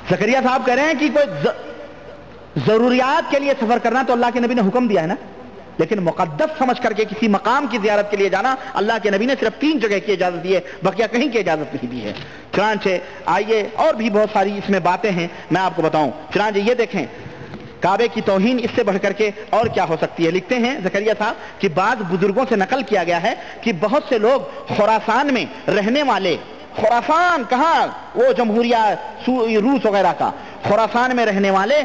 [SPEAKER 1] زکریا صاحب کہہ رہے ہیں کہ کوئی ضروریات کے لیے سفر کرنا تو اللہ کے نبی نے حکم دیا ہے نا، لیکن مقدس سمجھ کر کے کسی مقام کی زیارت کے لیے جانا اللہ کے نبی نے صرف 3 جگہ کی اجازت دی ہے، بقیہ کہیں کی اجازت نہیں دی ہے۔ چنانچہ آئیے اور بھی بہت ساری اس میں باتیں ہیں، میں آپ کو بتاؤں۔ چنانچہ یہ دیکھیں، کعبے کی توہین اس سے بڑھ کر کے اور کیا ہو سکتی ہے؟ لکھتے ہیں زکریا صاحب کہ بعض بزرگوں سے نقل کیا گیا ہے کہ بہت سے لوگ خراسان میں رہنے والے، خراسان کہاں؟ وہ جمہوریہ روس وغیرہ کا، خراسان میں رہنے والے